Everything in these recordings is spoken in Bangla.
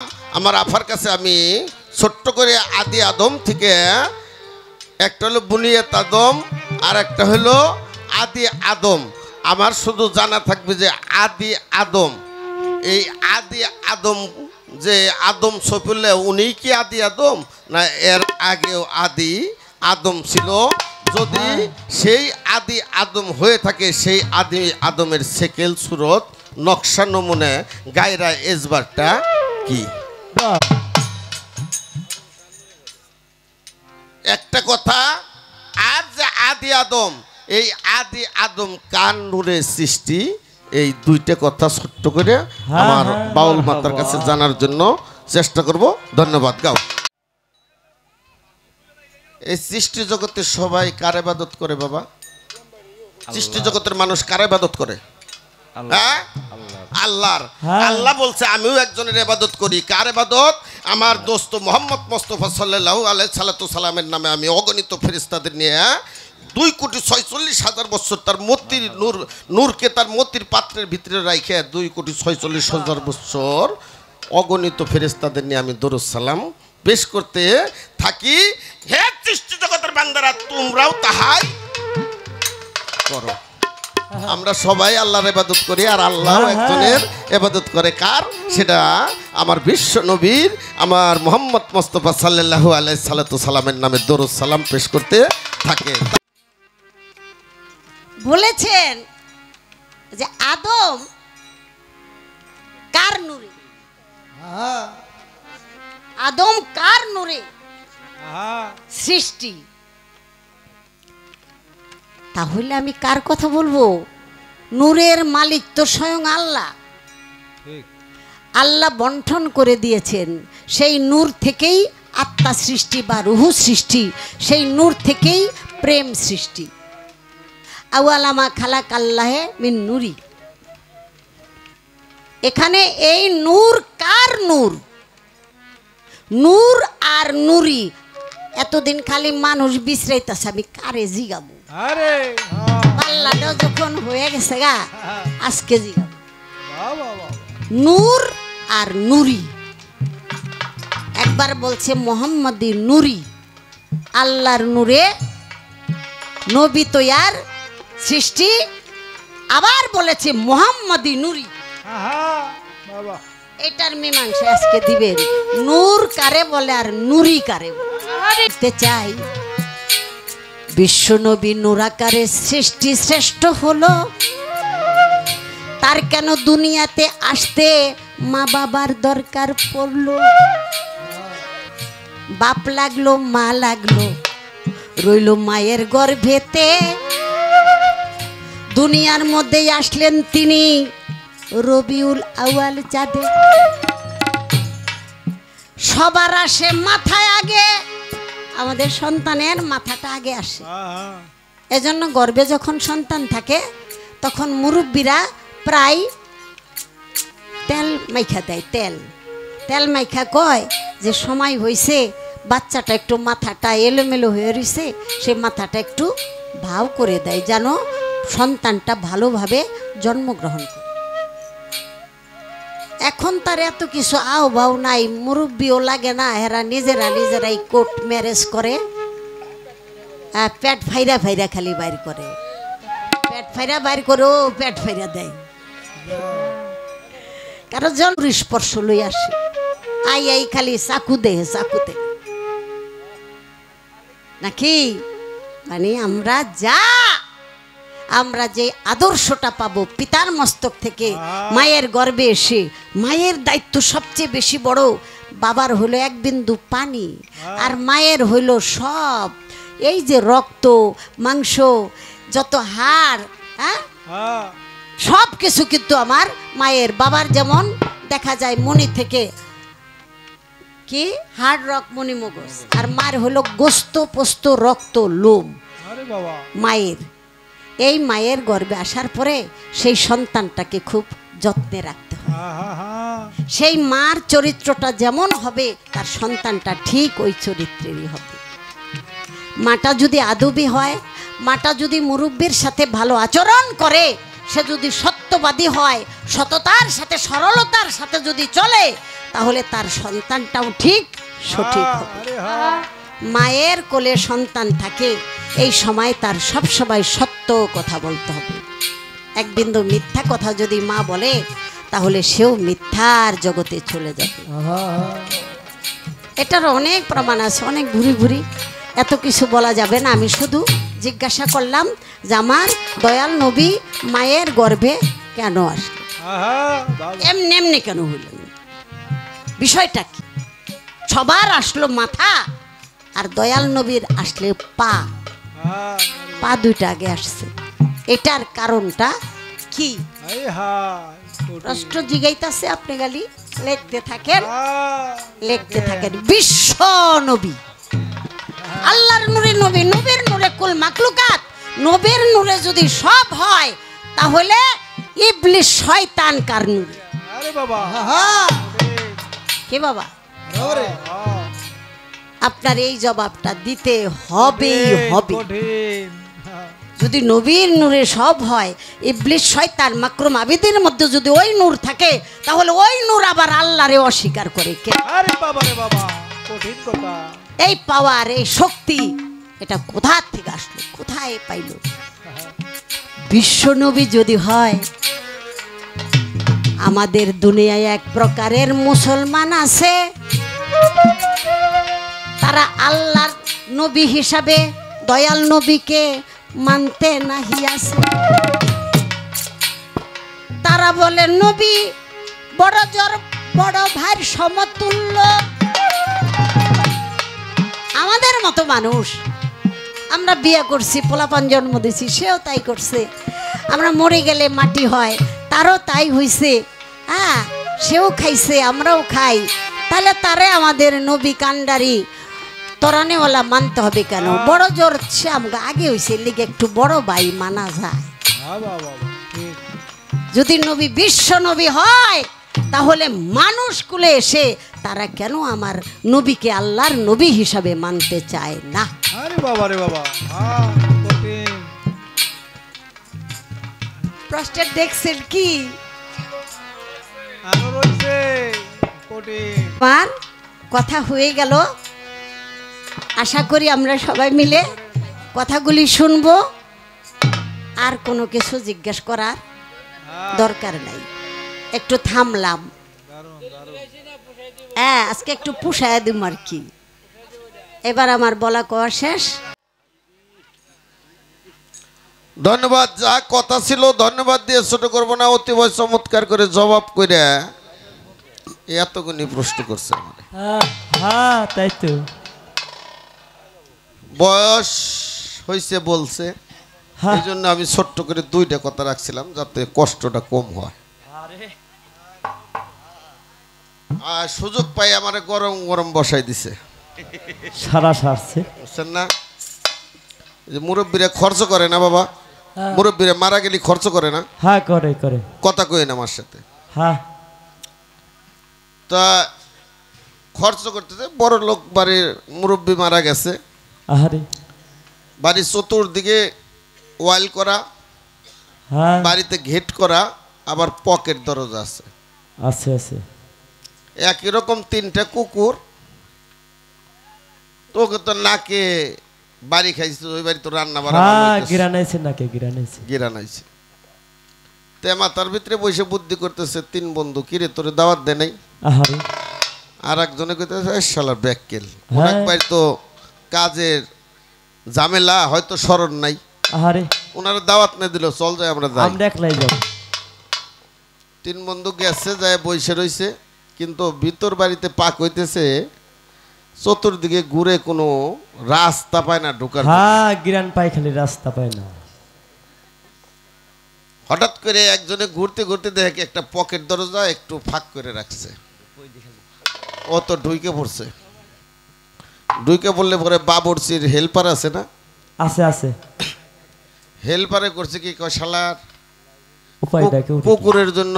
আমার আফার কাছে আমি ছোট্ট করে আদি আদম থেকে একটা হলো বুনিয়াত আদম আর একটা হলো আদি আদম। আমার শুধু জানা থাকবে যে আদি আদম, এই আদি আদম যে আদম সফিউল্লাহ উনি কি আদি আদম না এর আগেও আদি আদম ছিল? যদি সেই আদি আদম হয়ে থাকে সেই আদি আদমের সেকেল সুরত নকশা নমুনে গায়রা এজবারটা কি? একটা কথা, আর যে আদি আদম, এই আদি আদম কার নূরের সৃষ্টি, এই দুইটা কথা ছোট্ট করে আমার বাউল মাতার কাছে জানার জন্য চেষ্টা করব। ধন্যবাদ। গাও। এই সৃষ্টি জগতে সবাই কার ইবাদত করে বাবা? সৃষ্টি জগতের মানুষ কার ইবাদত করে? হ্যাঁ, আল্লাহর। আল্লাহ বলছে আমিও একজনের ইবাদত করি। কার ইবাদত? আমার দোস্ত মোহাম্মদ মুস্তাফা সাল্লাল্লাহু আলাইহি সাল্লামের নামে আমি অগণিত ফেরেশতাদের নিয়ে 2,46,000 বছর তার মতির নূরকে তার মতির পাত্রের ভিতরে রাখে 2,46,000 বছর অগণিত ফেরেশতাদের নিয়ে আমি দরুদ সালাম পেশ করতে থাকি। হে সৃষ্টি জগতের বান্দারা, তোমরাও তাহাই করো। আমরা সবাই আল্লাহর ইবাদত করি, আর আল্লাহ একজনের ইবাদত করে। কার? সেটা আমার বিশ্ব নবীর, আমার মোহাম্মদ মুস্তাফা সাল্লাল্লাহু আলাইহি সাল্লামের নামে দরুদ সালাম পেশ করতে থাকে। বলেছেন যে আদম কার নূরে? আদম কার নূরে সৃষ্টি? তাহলে আমি কার কথা বলবো? নূরের মালিক তো স্বয়ং আল্লাহ। আল্লাহ বন্টন করে দিয়েছেন। সেই নূর থেকেই আত্মা সৃষ্টি বা রুহু সৃষ্টি, সেই নূর থেকেই প্রেম সৃষ্টি। আওয়ালামা খালাক আল্লাহে মিন নূরি। এখানে এই নূর কার নূর? নূর আর নূরি এতদিন খালি মানুষ বিশ্রাইতেছে, আমি কারে জিগাবো? পাল্লাটা যখন হয়ে গেছে গা, আজকে জিগাবো। নূর আর নূরি। একবার বলছে মোহাম্মদী নূরি, আল্লাহর নূরে নবী তৈয়ার সৃষ্টি। আবার বলেছে মোহাম্মদী নূরি। এটার মীমাংসা আজকে দিবেন, নূর কারে বলে আর নূরি কারে বলে। চাই বিশ্বনবী নূরাকারে সৃষ্টি শ্রেষ্ঠ হলো, তার কেন দুনিয়াতে আসতে মা বাবার দরকার পড়লো? বাপ লাগলো মা লাগলো, রইল মায়ের গর্ভেতে। দুনিয়ার মধ্যে আসলেন তিনি রবিউল আউয়াল চাঁদে। সবার আসে মাথায় আগে, আমাদের সন্তানের মাথাটা আগে আসে। এজন্য গর্ভে যখন সন্তান থাকে তখন মুরব্বীরা প্রায় তেল মাইখা দেয়। তেল মাইখা কয় যে সময় হয়েছে, বাচ্চাটা একটু মাথাটা এলোমেলো হয়ে রয়েছে, সে মাথাটা একটু ভাও করে দেয় যেন সন্তানটা ভালোভাবে জন্মগ্রহণ করে। এখন তার এত কিছু আও ভাও নাই, মুরব্বিও লাগে না, এরা নিজেরাই কোর্ট ম্যারেজ করে, পেট ফাইরা খালি বাইর করে, পেট ফাইরা বাইর করে ও পেট ফাইরা দেয়। কারো জন্ম স্পর্শ লই আসে, আই খালি চাকু দেহে চাকুতে নাকি। মানে আমরা যে আদর্শটা পাবো পিতার মস্তক থেকে, মায়ের গর্ভে এসে, মায়ের দায়িত্ব সবচেয়ে বেশি বড়। বাবার হলো এক বিন্দু পানি, আর মায়ের হইল সব। এই যে রক্ত মাংস যত হাড়, সব কিছু কিন্তু আমার মায়ের। বাবার যেমন দেখা যায় মণি থেকে কি হাড়, রক, মণি, মগজ, আর মায়ের হলো গোস্ত পোস্ত রক্ত লোম। মায়ের এই মায়ের গর্ভে আসার পরে সেই সন্তানটাকে খুব যত্নে রাখতে হয়। সেই মার চরিত্রটা যেমন হবে তার সন্তানটা ঠিক ওই চরিত্রেরই হবে। মাটা যদি আদবি হয়, মাটা যদি মুরব্বির সাথে ভালো আচরণ করে, সে যদি সত্যবাদী হয়, সততার সাথে সরলতার সাথে যদি চলে, তাহলে তার সন্তানটাও ঠিক সঠিক হবে। মায়ের কোলে সন্তান থাকে, এই সময় তার সব সময় সত্য কথা বলতে হবে। এক বিন্দু মিথ্যা কথা যদি মা বলে তাহলে সেও মিথ্যার জগতে চলে যাবে। এটার অনেক প্রমাণ আছে, অনেক ভুরি ভুরি, এত কিছু বলা যাবে না। আমি শুধু জিজ্ঞাসা করলাম যে আমার দয়াল নবী মায়ের গর্ভে কেন আসলো, এমনি এমনি কেন হইল, বিষয়টা কি? সবার আসলো মাথা, আর দয়াল নবীর আসলে পা, পা দুইটা আগে আসছে। এটার কারণটা কি? প্রশ্ন জিগাইতাছে, আপনি খালি লিখতে থাকেন, লিখতে থাকেন। বিশ্ব নবী, আল্লাহর নূরে নবী, নবীর নূরে কুল মাখলুকাত, নবীর নূরে যদি সব হয় তাহলে ইবলিস শয়তান কার নূরে? আরে বাবা, কে বাবা? আপনার এই জবাবটা দিতে হবেই হবে। যদি নবীর নূরে সব হয়, ইবলিস শয়তান মাকরুম আবিদের মধ্যে যদি ওই নূর থাকে, তাহলে ওই নূর আবার আল্লাহরে অস্বীকার করে কে? আরে বাবা রে বাবা, কঠিন কথা। এই পাওয়ার, এই শক্তি, এটা কোথা থেকে আসলো, কোথায় পাইল? বিশ্ব নবী যদি হয়, আমাদের দুনিয়ায় এক প্রকারের মুসলমান আছে, তারা আল্লাহর নবী হিসাবে দয়াল নবীকে মানতে নাহি আছে। তারা বলে নবী বড় জোর, বড় ভাইয়ের সমতুল্য। আমাদের মতো মানুষ, আমরা বিয়ে করছি, পোলাপান জন্ম দিছি, সেও তাই করছে। আমরা মরে গেলে মাটি হয়, তারও তাই হইছে, হ্যাঁ, সেও খাইছে, আমরাও খাই। তাহলে তারে আমাদের নবী কান্ডারি তরানেওয়ালা মানতে হবে কেন? বড় জোর সে আমাকে আগে হয়েছে, লিগে একটু বড় ভাই মানা যায়। যদি নবী বিশ্ব নবী হয়, তাহলে মানুষ কুলে এসে তারা কেন আমার নবীকে আল্লাহর নবী হিসাবে মানতে চায় না? আরে বাবা রে বাবা, প্রশ্ন দেখছেন কি? আমার কথা হয়ে গেল। আশা করি আমরা সবাই মিলে কথাগুলি শুনবো, আর কোনো কিছু জিজ্ঞাসা করার দরকার নাই। একটু থামলাম, হ্যাঁ, আজকে একটু পুষায় দিম আর কি। এবার আমার বলা কওয়া শেষ। ধন্যবাদ। যা কথা ছিল ধন্যবাদ দিয়ে ছোট করবো না, অতিবয় চমৎকার করে জবাব করে এতগুনি প্রশ্ন করছে। হ্যাঁ, তাই তো। বয়স হয়েছে বলছে, এই জন্য আমি ছোট্ট করে দুইটা কথা রাখছিলাম যাতে কষ্টটা কম হয়। আর সুযোগ পাই আমারে গরম গরম বসাই দিছে, সারা সারছে, বুঝছেন না? যে মুরব্বীরা খরচ করে না বাবা, মুরব্বীরা মারা গেলে খরচ করে না? হ্যাঁ, করে করে। কথা কই না আমার সাথে? হ্যাঁ। তা খরচ করতেছে, বড় লোক বাড়ির মুরব্বী মারা গেছে, আহারে, বাড়ির চতুর্দিকে ওয়াল করা, হ্যাঁ, বাড়িতে ঘেট করা, আবার পকেট দরজা আছে, আছে আছে। একই রকম তিনটা কুকুর। তোকে তো নাকে বাড়ি খাইছে, ওই বাড়ি তো রান্না বাড়া গিরানাইছে, নাকে গিরানাইছে, গিরানাইছে। তে মাথার ভিতরে বসে বুদ্ধি করতেছে তিন বন্ধু, কিরে তোরে দাওয়াত দে নাই? আহারে। আর একজনে কইতেছে শালার ব্যাককেল, অনেক বাড়ি তো কাজের ঝামেলা, হয়তো স্মরণ নাই, আহারে, ওনারা দাওয়াত না দিল, চল যাই আমরা যাই, আমরা একলাই যাব। তিন বন্ধু গেছে, যায় বসে রইছে, কিন্তু ভিতর বাড়িতে পাক হইতেছে, চতুর্দিকে ঘুরে কোনো রাস্তা পায় না ঢোকার। হ্যাঁ, গিরান পায়, খালি রাস্তা পায় না। হঠাৎ করে একজনে ঘুরতে ঘুরতে দেখে একটা পকেট দরজা একটু ফাঁক করে রাখছে, ও তো ঢুইকে পড়ছে। ঢুইকে পড়লে পরে বাবরচির হেল্পার আছে না? আছে আছে। হেল্পারে করছে কি, কয় শালার উপায়টাকে কুকুরের জন্য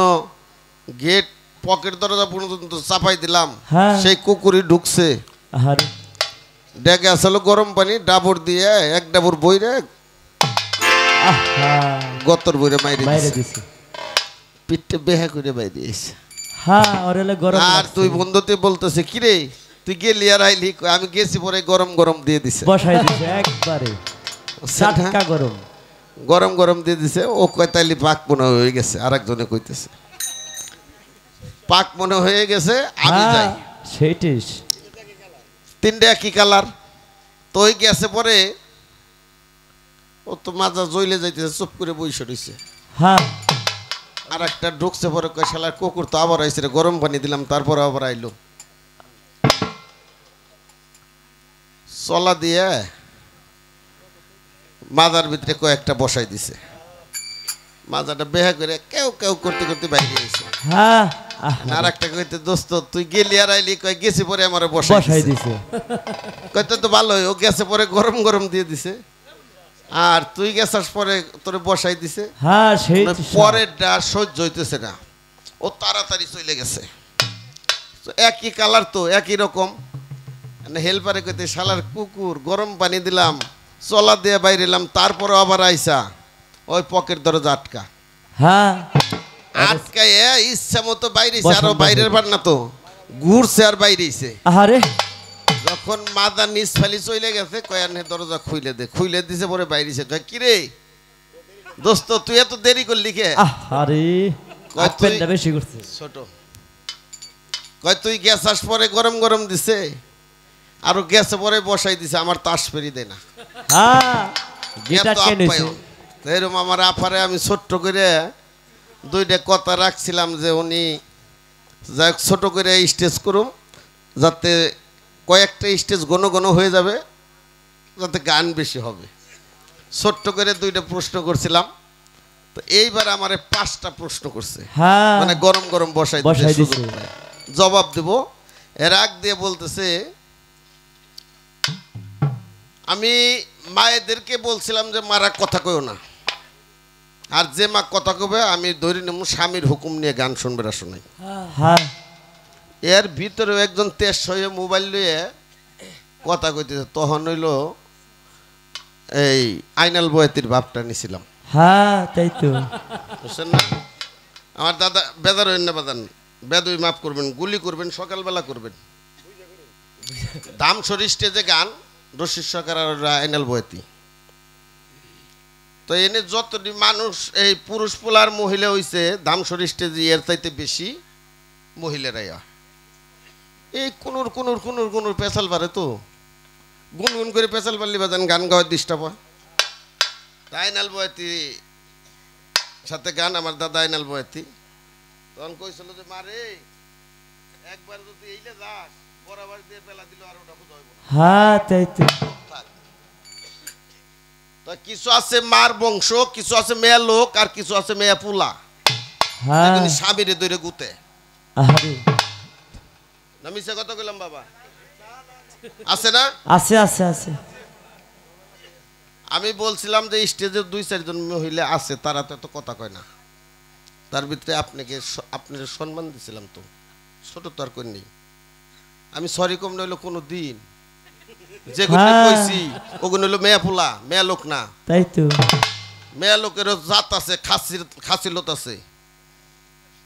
গেট পকেট দরজা পর্যন্ত চাপাই দিলাম, হ্যাঁ, সেই কুকুরই ঢুকছে। আহারে। ডেকে আসলো গরম পানি, ডাবর দিয়ে এক ডাবর বইরে গতর বইরে মাইরে দিছে, পিঠে বেহা করে বাইরে এসে। হ্যাঁ ওর হলে গরম আর লাগছে। তুই বন্ধুতে বলতেছে কি রে তুই গেলি আর আইলি কই, আমি গেছি পরে গরম গরম দিয়ে দিছে বসাই দিছে একবারে টাটকা গরম। গরম গরম দিয়ে দিছে। ও কয় তাইলে পাক মনে হয়ে গেছে, আর একজনে কইতেছে পাক মনে হয়ে গেছে, আমি যাই। হ্যাঁ সেইটিস তিনটা একই কালার। তো ওই গেছে পরে ও তো মাজা জইলে যাইতেছে, চুপ করে বইসে রইছে। হ্যাঁ আর একটা ঢুকছে পরে কয় শালার কুকুর তো আবার আইছে রে, গরম পানি দিলাম তারপর আবার আইলো। চলা দিয়ে মাজার ভিতরে কয়েকটা বসাই দিছে, মাজাটা বেহা করে কেউ কেউ করতে করতে বাইরে গেছে। হ্যাঁ আর একটা কইতে দোস্ত তুই গেলি আর আইলি, কয় গেছি পরে আমার বসাই বসাই দিছে। দিছে। কইতে তো ভালোই, ও গেছে পরে গরম গরম দিয়ে দিছে, আর তুই গেছাস পরে তোরে বসাই দিছে। হ্যাঁ সেই পরেরটা আর সহ্য হইতেছে না, ও তাড়াতাড়ি চলে গেছে। তো একই কালার তো একই রকম। হেল্পারে কইতে শালার কুকুর গরম পানি দিলাম, চলা দিয়ে বাইরে এলাম, তারপরে আবার আইসা ওই পকেট দরজা আটকা হ্যাঁ আটকায় ইচ্ছা মতো বাইরেছে। আরো বাইরের বার না তো ঘুরছে আর বাইরেছে। আরে যখন মাদা নিচ ফালি চলে গেছে, কয়ানে দরজা খুইলে দে, খুইলে দিছে পরে বাইরেছে। কয় কি রে দোস্ত তুই এত দেরি করলি কে? আরে কয় তুই আপেনটা বেশি করছে। ছোট কয় তুই গ্যাস আস পরে গরম গরম দিছে, আরো গ্যাসে পরে বসাই দিছে, আমার তাস ফেরি দেয় না। হ্যাঁ গিটার এত কেন হইছে? আপ্যায়ন। তো এরকম আমার আফারে আমি ছোট্ট করে দুইটা কথা রাখছিলাম যে উনি যাই হোক ছোট করে স্টেজ করুম, যাতে কয়েকটা স্টেজ ঘন ঘন হয়ে যাবে, যাতে গান বেশি হবে। ছোট্ট করে দুইটা প্রশ্ন করছিলাম, তো এইবার আমারে 5টা প্রশ্ন করছে, হ্যাঁ মানে গরম গরম বসাই বসাই দিতে দিছে। জবাব দেব। এর আগ দিয়ে বলতেছে আমি মায়েদেরকে বলছিলাম যে মারা কথা কইও না, আর যে মা কথা কবে আমি ধরে নেব স্বামীর হুকুম নিয়ে গান শুনবে না শোনাই। হ্যাঁ এর ভিতরে একজন তেজ হয়ে মোবাইল নিয়ে কথা কইতেছে, তখন হইল এই আইনাল বয়াতির ভাবটা নিছিলাম, হ্যাঁ তাই তো। বুঝছেন না? আমার দাদা বেদার হইন না, বাদান বেদই মাফ করবেন, গুলি করবেন, সকালবেলা করবেন। দামসর স্টেজে গান রশিদ সরকার আর আইনাল বয়াতি। তো এনে যতটি মানুষ এই পুরুষ পোলার মহিলা হইছে দামসর স্টেজে, এর চাইতে বেশি মহিলারাই হয়। এই কোনোর কোনোর কোনোর কোনোর পেশাল পারে তো গুনগুন করে পেশাল পারলি বাজান গান গাওয়ার ডিস্টার্ব হয়। আইনাল বয়াতি সাথে গান, আমার দাদা আইনাল বয়াতি তখন কইছিল যে মারে একবার যদি এইলে যাস বরাবর দিয়ে পেলা দিল আর ওটা খুঁজে হইব না। হ্যাঁ তাই তো। তো কিছু আছে মার বংশ, কিছু আছে মেয়া লোক, আর কিছু আছে মেয়া পুলা, হ্যাঁ স্বামীরে দৈরে গুতে। আরে না মিছে কথা কইলাম বাবা? আছে না? আছে আছে আছে। আমি বলছিলাম যে স্টেজে 2-4 জন মহিলা আছে, তারা তো এত কথা কয় না, তার ভিতরে আপনার সম্মান দিছিলাম, তো ছোট তো আর কই নেই। আমি সরি কম নইলো কোনো দিন, যেগুলো হ্যাঁ। কইছি ওগুলো হলো মেয়া পোলা, মেয়া লোক না। তাই তো। মেয়া লোকেরও জাত আছে, খাসিলত আছে,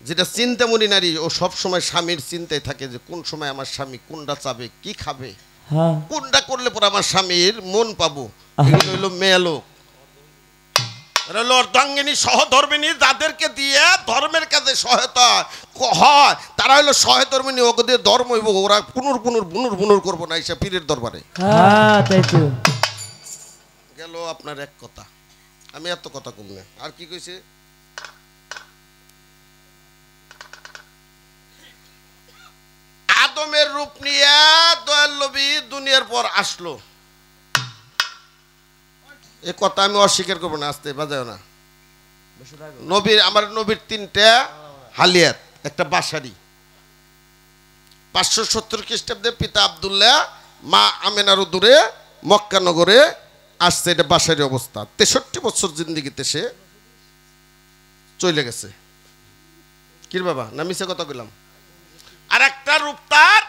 যেটা চিন্তামণি নারী, ও সব সময় স্বামীর চিন্তায় থাকে যে কোন সময় আমার স্বামী কোনটা চাবে, কি খাবে, হ্যাঁ কোনটা করলে পরে আমার স্বামীর মন পাবো। এগুলো হইলো মেয়া লোক। এরা হলো অর্ধাঙ্গিনী সহধর্মিনী, যাদেরকে দিয়ে ধর্মের কাজে সহায়তা হয়, তারা হলো সহধর্মিনী। ওকে দিয়ে ধর্ম হইব, ওরা পুনুর পুনুর বুনুর বুনুর করবো না এসে পীরের দরবারে। হ্যাঁ তাই তো। গেল আপনার এক কথা, আমি এত কথা কম না। আর কি কইছে? আদমের রূপ নিয়ে দয়াল নবী দুনিয়ার পর আসলো, এ কথা আমি অস্বীকার করবো না, আসতে বাজাও না। নবীর আমার নবীর 3টা হালিয়াত, একটা বাসারি। 570 খ্রিস্টাব্দে পিতা আব্দুল্লাহ মা আমেনার দূরে মক্কা নগরে আসছে, এটা বাসারি অবস্থা। 63 বছর জিন্দিগিতে সে চলে গেছে। কি বাবা না মিছে কথা কইলাম? আর একটা রূপ তার,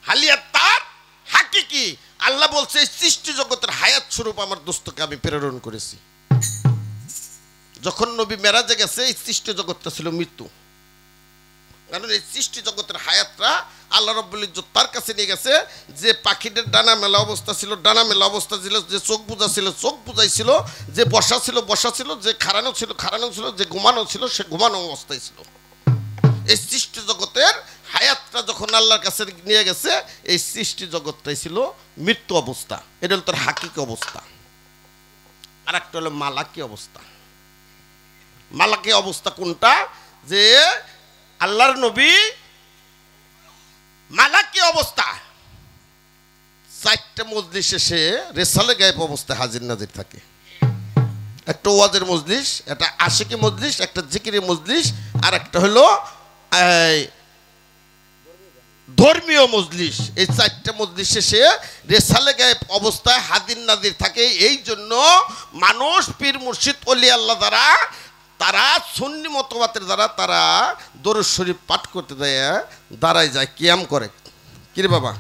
হালিয়াত তার হাকিকি। আল্লাহ বলছে সৃষ্টি জগতের হায়াত স্বরূপ আমার দোস্তকে আমি প্রেরণ করেছি। যখন নবী মেরাজে গেছে এই সৃষ্টি জগৎটা ছিল মৃত্যু, কারণ এই সৃষ্টি জগতের হায়াতটা আল্লাহ রাব্বুল ইজ্জত তার কাছে নিয়ে গেছে। যে পাখিদের ডানা মেলা অবস্থা ছিল ডানা মেলা অবস্থা ছিল, যে চোখ বুজা ছিল চোখ বুজাই ছিল, যে বসা ছিল বসা ছিল, যে খাড়ানো ছিল খাড়ানো ছিল, যে ঘুমানো ছিল সে ঘুমানো অবস্থায় ছিল। এই সৃষ্টি জগতের হায়াতটা যখন আল্লাহর কাছে নিয়ে গেছে, এই সৃষ্টি জগৎটাই ছিল মৃত্যু অবস্থা। এটা হলো তার হাকিকি অবস্থা। আর একটা হলো মালাকি অবস্থা। মালাকি অবস্থা কোনটা? যে আল্লাহর নবী মালাকি অবস্থা 4টে মজলিস শেষে রেসালে গায়েব অবস্থায় হাজির নাজির থাকে। একটা ওয়াজের মজলিস, একটা আশিকি মজলিস, একটা জিকিরি মজলিস, আর একটা হলো ধর্মীয় মজলিস। এই 4টে মজলিস শেষে রেসালে গায়েব অবস্থায় হাজির নাজির থাকে। এই জন্য মানুষ পীর মুর্শিদ ওলি আল্লাহ দ্বারা তারা সুন্নি মতবাদের দ্বারা তারা দরুদ শরীফ পাঠ করতে দেয়, দাঁড়ায় যায়, কিয়াম করে। কিরে বাবা,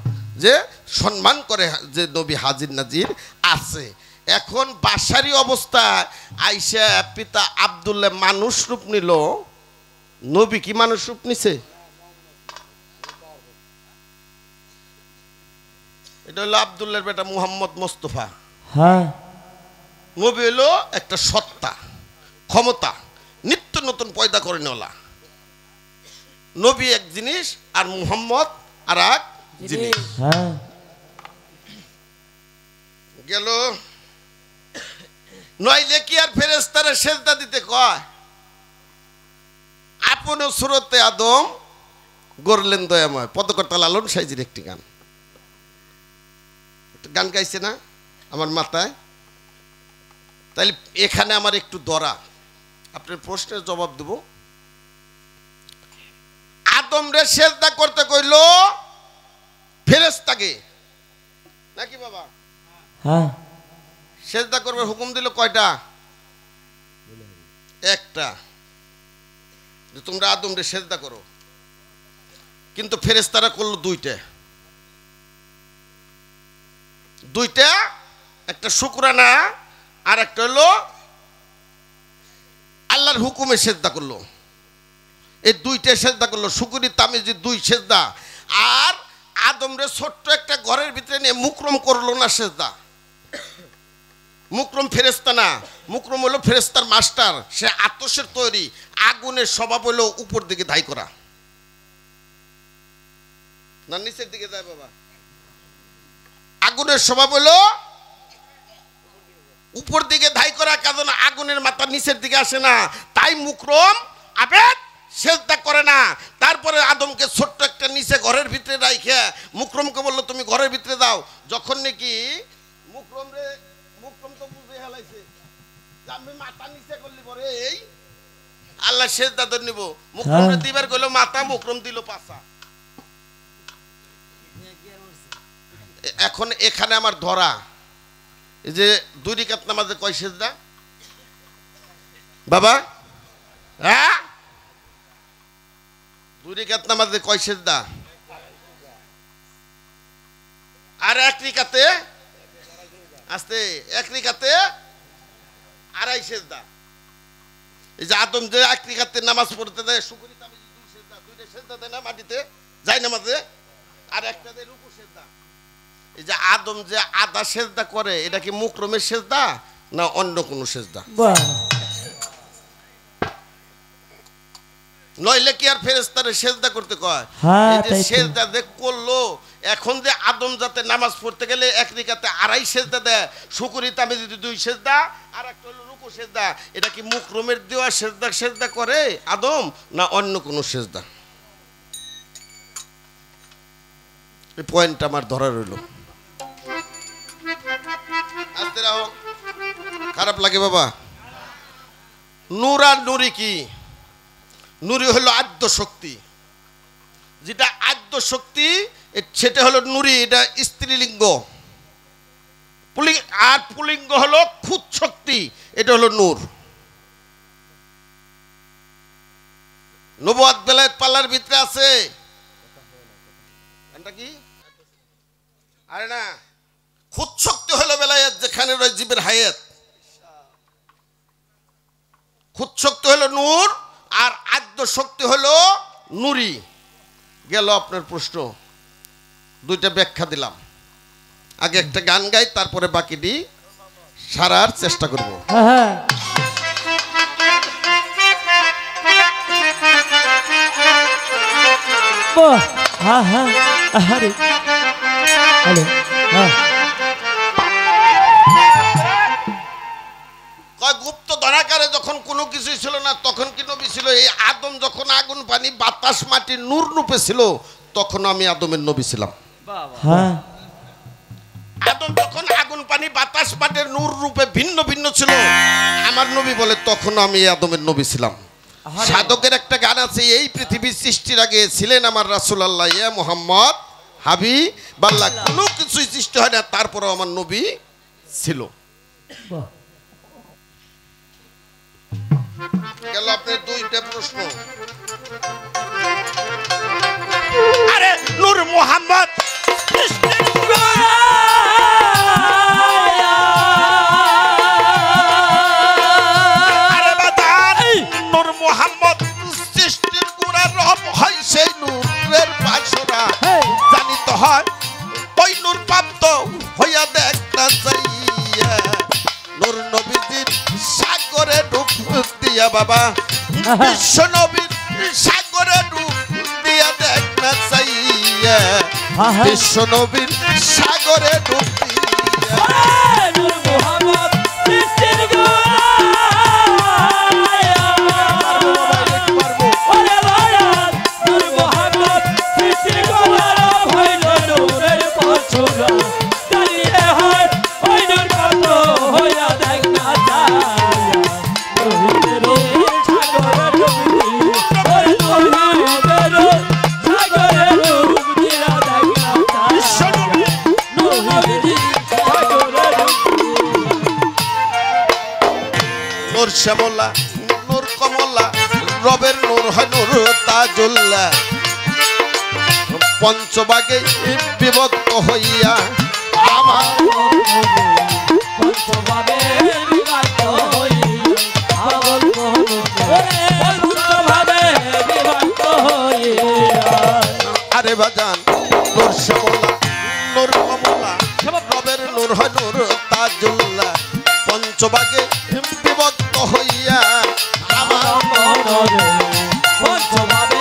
যে সম্মান করে যে নবী হাজির নাজির আছে। এখন বাসারি অবস্থায় আইসা পিতা আব্দুল্লাহ মানুষ রূপ নিল। নবী কি মানুষ রূপ নিছে? এটা হলো আব্দুল্লাহর বেটা মুহাম্মদ মোস্তফা। হ্যাঁ, নবী হলো একটা সত্তা, ক্ষমতা, নিত্য নতুন পয়দা করে নেওয়া। নবী এক জিনিস আর মুহাম্মদ আর এক জিনিস। হ্যাঁ, গেল নইলে কি আর ফেরেশতারা সেজদা দিতে কয়? আপন সুরতে আদম গড়লেন দয়াময়। পদকর্তা লালন সাইজির একটি গান, গান গাইছে না আমার মাথায়। তাইলে এখানে আমার একটু দরা, আপনার প্রশ্নের জবাব দেব। আদম রে সেজদা করতে কইল ফেরেশতাকে নাকি বাবা? হ্যাঁ, সেজদা করবার হুকুম দিল কয়টা? একটা, যে তোমরা আদম রে সেজদা করো। কিন্তু ফেরেশতারা করলো দুইটা, একটা শুকরানা আর একটা হলো আল্লাহর হুকুমে সেজদা করলো। এই দুইটা সেজদা করলো, শুকরি তামিজি 2 সেজদা। আর আদম রে ছোট্ট একটা ঘরের ভিতরে নিয়ে মুকরম করলো না সেজদা। মুকরম ফেরেশতা না, মুকরম হলো ফেরেশতার মাস্টার। সে আতশের তৈরি, আগুনের স্বভাব হলো উপর দিকে ধাই করা, না নিচের দিকে যায় বাবা? আগুনের স্বভাব হলো উপর দিকে ধাই করা, কারণ আগুনের মাথা নিচের দিকে আসে না। তাই মুকরম আবেদ সেজদা করে না। তারপরে আদমকে ছোট্ট একটা নিচে ঘরের ভিতরে রাইখে মুকরমকে বললো তুমি ঘরের ভিতরে দাও। যখন নাকি মুকরম তো বুঝে হেলাইছে যে আমি মাথা নিচে করলি পরে এই আল্লাহ সেজদা ধরে নিব। মুকরমে দিবার গেল মাথা, মুকরম দিল পাছা। এখন এখানে আমার ধরা, এই যে 2 রাকাত নামাজে কয় সেজদা বাবা? হ্যাঁ, 2 রাকাত নামাজে কয় সেজদা? আর 1 রাকাতে আস্তে 1 রাকাতে 2.5 সেজদা। এই যে আদম যে 1 রাকাতে নামাজ পড়তে দেয়, শুকরি তামিজ 2 সেজদা, 2টা সেজদা দেয় না মাটিতে যায় নামাজে, আর একটা দেয় রুকু সেজদা। এই যে আদম যে আধা সেজদা করে, এটা কি মুকরমের সেজদা না অন্য কোন সেজদা? নইলে কি আর ফেরেশতারে সেজদা করতে কয়? এই যে সেজদা যে করলো, এখন যে আদম যাতে নামাজ পড়তে গেলে 1 রাকাতে 2.5 সেজদা দেয়, শুকরি তামিজ 2 সেজদা, আর একটা হলো রুকু সেজদা। এটা কি মুকরমের দেওয়া সেজদা করে আদম না অন্য কোন সেজদা? এই পয়েন্ট আমার ধরা রইল। আস্তে রাখো, খারাপ লাগে বাবা। নূর আর নুরি কি? নুরি হলো আদ্য শক্তি। যেটা আদ্য শক্তি সেটা হলো নুরি, এটা স্ত্রীলিঙ্গ। আর পুলিঙ্গ হলো খুদ শক্তি, এটা হলো নূর। নবুয়ত বেলায়েত পাল্লার ভিতরে আছে। এটা কি? আরে না, খুদ শক্তি হলো বেলায়েত, যেখানে রয় জীবের হায়াত। খুদ শক্তি হলো নূর, আর আদ্য শক্তি হলো নুরি গেল আপনার প্রশ্ন, দুইটা ব্যাখ্যা দিলাম। আগে একটা গান গাই, তারপরে বাকিটি সারার চেষ্টা করব। হ্যাঁ হ্যাঁ বাহ হ্যাঁ হ্যাঁ আরে হ্যালো হ্যাঁ কয় গুপ্ত ধরাকারে যখন কোনো কিছুই ছিল না তখন কি নবী ছিল? এই আদম যখন আগুন পানি বাতাস মাটি নূর রূপে ছিল তখন আমি আদমের নবী ছিলাম। হ্যাঁ আদম যখন আগুন পানি বাতাস মাটির নূর রূপে ভিন্ন ভিন্ন ছিল, আমার নবী বলে তখন আমি আদমের নবী ছিলাম। সাধকের একটা গান আছে, এই পৃথিবী সৃষ্টির আগে ছিলেন আমার রাসূলুল্লাহ ইয়া মুহাম্মদ হাবিবাল্লাহ, কোনো কিছুই সৃষ্টি হয় না তারপরেও আমার নবী ছিল। বাহ গেল আপনার দুইটা প্রশ্ন। আরে নূর মুহাম্মদ আরে বাদান নূর মুহাম্মদ সৃষ্টির গোড়ার রব হয় সেই নূরের পাশরা, জানি তো হয় ওই নূর প্রাপ্ত হইয়া দেখ না চাইয়া, নূর নবীজির সাগরে ডুব দিয়া বাবা, বিশ্ব নবীর সাগরে ডুব দিয়া দেখ না চাইয়া, বিশ্ব নবীর সাগরে ডুব দিয়া। নূর মুহাম্মদ সৃষ্টির গোড়া ওরে বায়াত নূর মুহাম্মদ সৃষ্টির গোড়া হইল নূরের পাছরা, জানিয়ে হয় ওই নূর কত হইয়া দেখ না যায়, নূরের সাগরে ডুব ওই নূরের সাগরে ডুব দিয়া দেখ না যায়, নূরের সাগরে ডুব। নূর শ্যামলা নূর কমলা রবের নূর হয় নূর তাজুল্লাহ, পঞ্চভাগে বিভক্ত হইয়া আমার পঞ্চভাবে বিভক্ত হইয়া পাগল মোহন ওরে পঞ্চভাবে বিভক্ত হইয়া। আরে বাজান নূর শ্যামলা নূর কমলা রবের নূর হয় নূর তাজুল্লাহ, পঞ্চভাগে বিভক্ত হইয়া আমার মনরে পঞ্চভাবে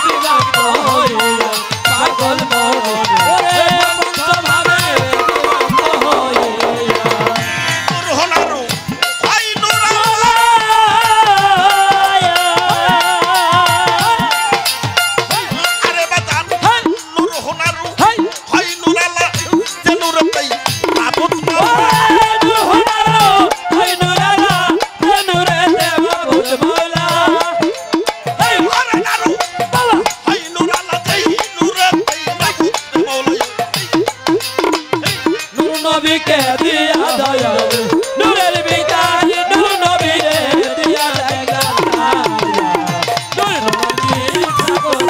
বিভক্ত হইয়া পাগল মোহন ওরে পঞ্চভাবে বিভক্ত হইয়া। নূর হনারু হয় নূর আরে বাজান নূর হনারু হয় নূর আল্লাহ, যে নূর পাই মাবুদ নবীকে দিয়া দয়া নূরের বিকাশ নূর নবীরে দিয়া দেখা নূর নবী সাগরে।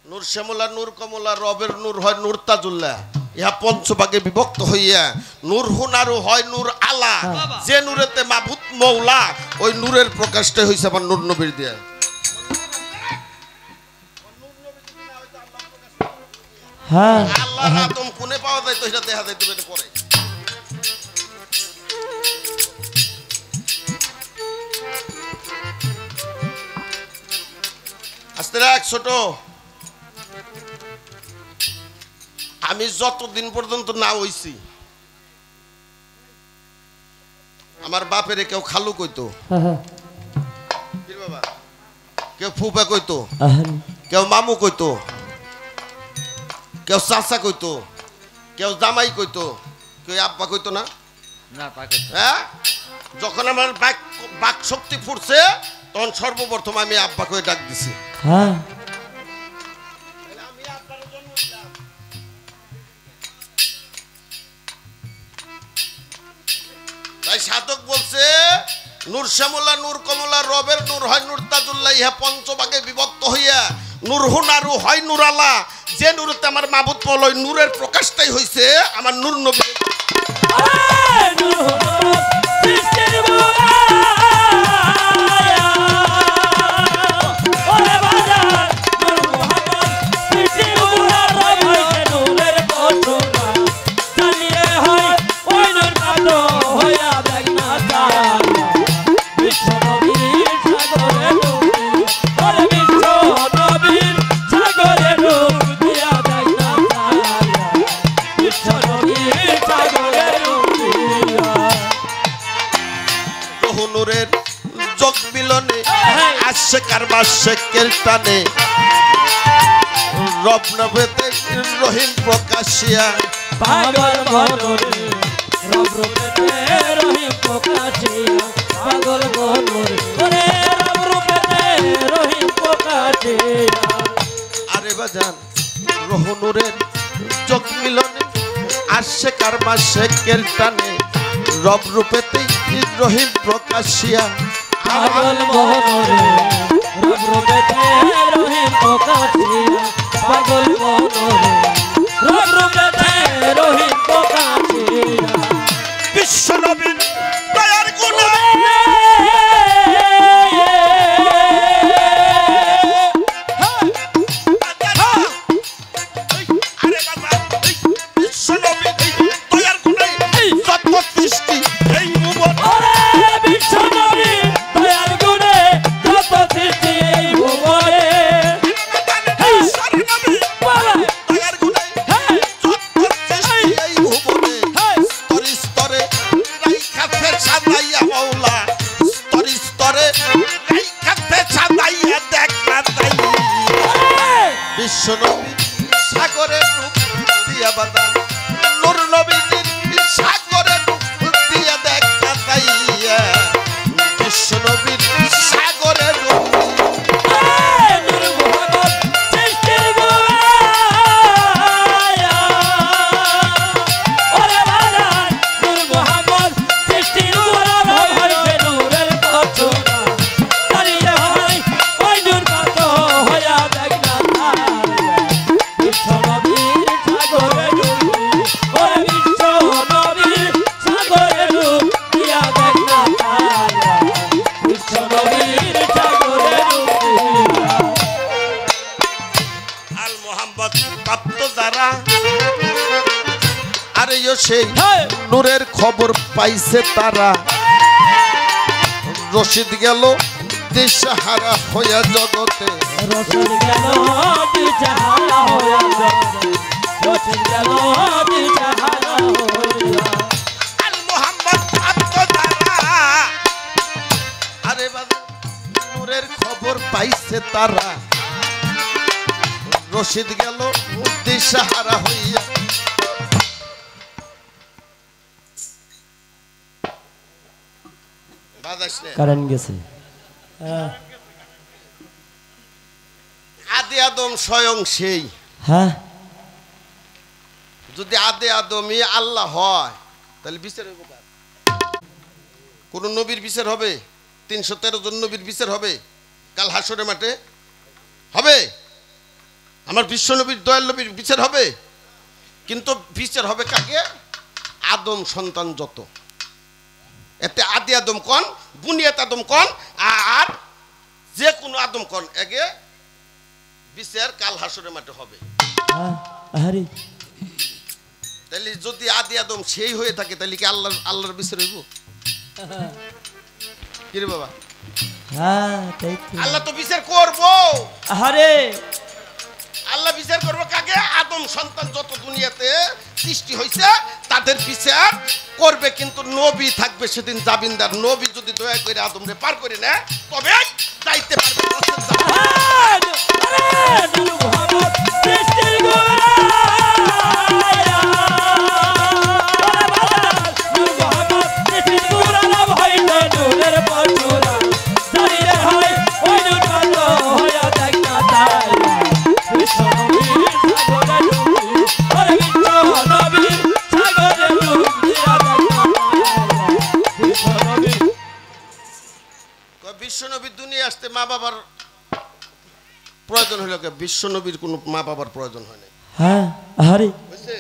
নূর শ্যামলা নূর কমলা রবের নূর হয় নূর তাজুল্লাহ, ইহা পঞ্চভাগে বিভক্ত হইয়া নূর হুনারু হয় নূর আলা, যে নূরেতে মাবুদ মৌলা, ওই নূরের প্রকাশটাই হইছে আমার নূর নবীর দিয়া। হ্যাঁ আল্লাহ আদম কোনে পাওয়া যায় তো এটা দেখা যায় তুমি পরে। আস্তে রাখ ছোট, আমি যতদিন পর্যন্ত না হইছি আমার বাপেরে কেউ খালু কইতো, বাবা কেউ ফুপা কইতো, কেউ মামু কইতো, কেউ চাচা কইতো, কেউ জামাই কইতো, কেউ আব্বা কইতো না। হ্যাঁ, যখন আমার বাক শক্তি ফুটছে তখন সর্বপ্রথম আমি আব্বা কই ডাক দিছি। হ্যাঁ তাই সাধক বলছে নূর শ্যামলা নূর কমলা রবের নূর হয় নূর তাজুল্লাহ, ইহা পঞ্চভাগে বিভক্ত হইয়া নূর হুনারু হয় নূর আলা, যে নূরতে আমার মাবুদ মৌলা, ওই নূরের প্রকাশটাই হইছে আমার নূর নবী। নূর সৃষ্টির গোড়া মাসেকের টানে রব নবেতে রহিম প্রকাশিয়া পাগল মনরে রব রূপেতে রহিম প্রকাশিয়া পাগল মনরে ওরে রব রূপেতে রহিম প্রকাশিয়া আরে বাজান রহনুরের চোখ মিলনে আসছে কার মাসেকের টানে রব রূপেতে রহিম প্রকাশিয়া পাগল মনরে রব রূপেতে রহিম প্রকাশিয়া পাগল মনরে রব রূপেতে রহিম প্রকাশিয়া বিশ্ব নবীর দয়ার গুণে আরে বাবা বিশ্ব নবীর দয়ার গুণে যত সৃষ্টি এই ভুবন ওরে বিশ্বনবী দয়ার গুণে যত সৃষ্টি এই ভুবনে দয়ার গুণে যত সৃষ্টি এই ভুবনে স্তরে স্তরে রাইখাতে সাজাইয়া মাওলা স্তরে স্তরে রাইখাতে সাজাইয়া দেখ না তাই বিশ্ব নবী সাগরের রূপ দিয়া বাদান নূর নবীর সাগরের রূপ দিয়া দেখ না তাইয়া বিশ্ব নবীর সাগরের রূপ নূর মুহাম্মদ সৃষ্টির গোড়ায়া ওরে বাজান নূর মুহাম্মদ সৃষ্টির গোড়া ভরবে নূরের পথনা দাঁড়িয়ে ভাই ওই নূর কত হইয়া দেখ না বিশ্ব নবীর সাগরে ডুবি ওরে বিশ্ব নবীর সাগরে ডুব দিয়া দেখ না বিশ্ব নবীর সাগরে ডুবি আল মোহাম্মদ প্রাপ্ত যারা আরে ইয়ো সেই নূরের খবর পাইছে তারা রশিদ গেল দিশাহারা হইয়া জগতে রসুল গেল দিশাহারা হইয়া জগতে রসুল গেল দিশাহারা হইয়া আল মোহাম্মদ প্রাপ্ত যারা আরে বাবা নূরের খবর পাইছে তারা রশিদ গেল দিশাহারা হইয়া বাজাস রে। কারণ গেছে আদি আদম স্বয়ং সেই হ্যাঁ যদি আদে আদমই আল্লাহ হয় তাহলে বিচার হইব কার? কোন নবীর বিচার হবে? 313 জন নবীর বিচার হবে কাল হাসরের মাঠে? হবে? আমার বিশ্ব নবীর দয়াল নবীর বিচার হবে? কিন্তু বিচার হবে কাকে? আদম সন্তান যত, এতে আদি আদম কোন, বুনিয়াত আদম কোন, আর যে কোনো আদম কোন, এগে বিচার কাল হাসরের মাঠে হবে। আরে তাহলে যদি আদি আদম সেই হয়ে থাকে তাহলে কি আল্লাহর বিচার হইব? কি রে বাবা? হ্যাঁ তাই তো আল্লাহ তো বিচার করবো। আরে আল্লাহ বিচার করবো কাকে? আদম সন্তান যত দুনিয়াতে সৃষ্টি হয়েছে তাদের বিচার করবে, কিন্তু নবী থাকবে সেদিন জামিনদার। নবী যদি দয়া করে আদমরে পার করে নেয় তবে যাইতে পারবে। নূর মুহাম্মদ সৃষ্টির গোড়ায়া ওরে বাজান নূর মুহাম্মদ সৃষ্টির গোড়া হইলে নূরের পথনা দাঁড়িয়ে ভাই ওই নূর কত হইয়া দেখ না তাই বিশ্ব নবীর সাগরে ডুবি ওরে বিশ্ব নবীর সাগরে ডুবি দিয়া দেখ না বিশ্ব নবীর বিশ্ব নবীর দুনিয়া আসতে মা বাবার প্রয়োজন হইল কে? বিশ্ব নবীর কোনো মা বাবার প্রয়োজন হয় না। হ্যাঁ আরে বুঝছে?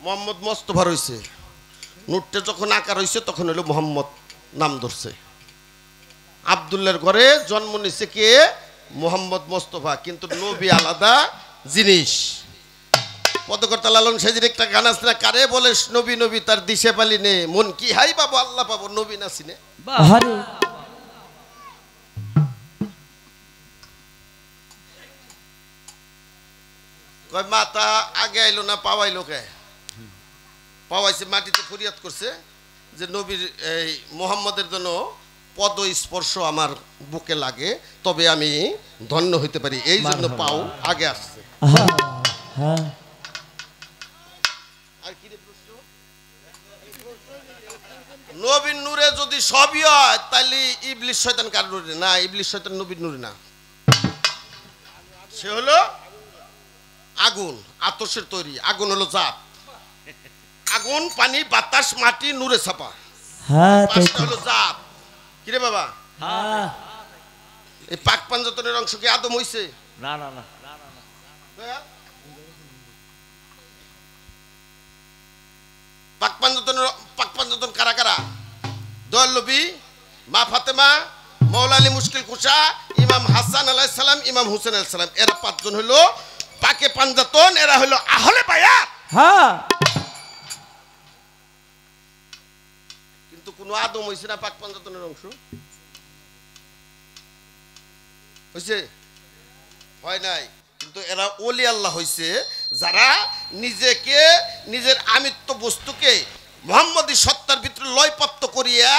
মোহাম্মদ মোস্তফা রয়েছে, নুটটা যখন আকার হয়েছে তখন হইল মোহাম্মদ নাম ধরছে। আব্দুল্লার ঘরে জন্ম নিছে কে? মোহাম্মদ মোস্তফা, কিন্তু নবী আলাদা জিনিস। পদকর্তা লালন সাজির একটা গান আছে না, কারে বলে নবী নবী তার দিশে পালি নে, মন কি হাই পাবো আল্লাহ পাবো নবী না চিনে। আরে কয় মাতা আগে আইলো না পাওয়াইলো কে? পাওয়াইছে, মাটিতে ফরিয়াদ করছে যে নবীর এই মোহাম্মদের জন্য পদ স্পর্শ আমার বুকে লাগে তবে আমি ধন্য হইতে পারি, এই জন্য পাও আগে আসছে। হ্যাঁ আর কি রে প্রশ্ন? নবীর নূরে যদি সবই হয় তাহলে ইবলিস শয়তান কার নূরে? না, ইবলিস শয়তান নবীর নূরে না, সে হলো আগুন, আতসের তৈরি। আগুন হলো জাত, আগুন পানি বাতাস মাটি নূরে ছাপা, হ্যাঁ তাই পাঁচটা তো হলো জাত। কিরে বাবা, হ্যাঁ এই পাক পাঞ্জাতনের অংশ কি আদম হইছে? না না না পাক পাঞ্জাতন কারা কারা? দয়াল নবী, মা ফাতেমা, মৌলা আলী মুশকিল কুশা, ইমাম হাসান আলাইহিস সালাম, ইমাম হুসেন আলাইহিস সালাম, এরা পাঁচজন হলো পাকে পাঞ্জাতন, এরা হলো আহলে বায়াত। হ্যাঁ কিন্তু কোন আদম হইছে না পাক পাঞ্জাতনের অংশ? হইছে? হয় নাই। কিন্তু এরা ওলি আল্লাহ হইছে যারা নিজেকে, নিজের আমিত্ব বস্তুকে মোহাম্মদী সত্তার ভিতরে লয়পত্ত করিয়া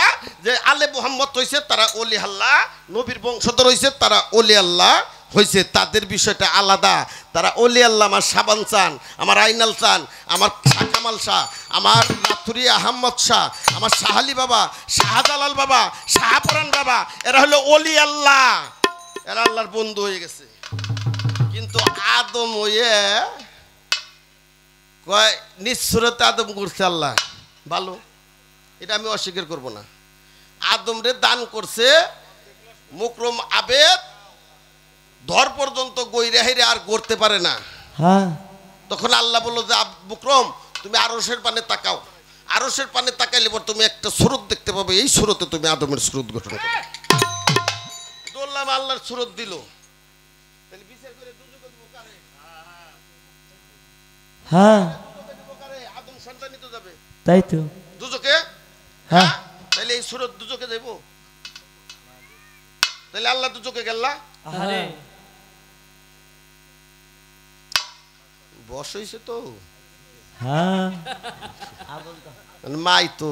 যে আলে মোহাম্মদ হইছে তারা ওলি আল্লাহ, নবীর বংশধর হইছে তারা ওলি আল্লাহ হইছে। তাদের বিষয়টা আলাদা। তারা ওলি আল্লাহ আমার সাবান চান, আমার আইনাল চান, আমার শাহ কামাল শাহ, আমার নাথুরি আহম্মদ শাহ, আমার শাহালি বাবা, শাহজালাল বাবা, শাহপরান বাবা, এরা হলো ওলি আল্লাহ, এরা আল্লাহর বন্ধু হয়ে গেছে। কিন্তু আদম হয়ে কয় নিঃসুরতে আদম করছে আল্লাহ, ভালো, এটা আমি অস্বীকার করব না। আদম রে দান করছে মুকরম আবেদ, ধর পর্যন্ত গইরে হাইরে আর করতে পারে না। হ্যাঁ তখন আল্লাহ বললো যে বুকরম তুমি আরশের পানে তাকাও, আরশের পানে তাকাইলে পর তুমি একটা সুরত দেখতে পাবে, এই সুরতে তুমি আদমের সুরত গঠন করো। বললাম আল্লাহর সুরত দিল, তাহলে বিচার করে দুজকে দিব কারে? হ্যাঁ দুজকে দিব কারে? আদম সন্তানই তো যাবে তাই তো দুজকে। হ্যাঁ তাহলে এই সুরত দুজকে যাইব, তাহলে আল্লাহ দুজকে গেল্লা আরে বস হইছে তো হ্যাঁ মাই তো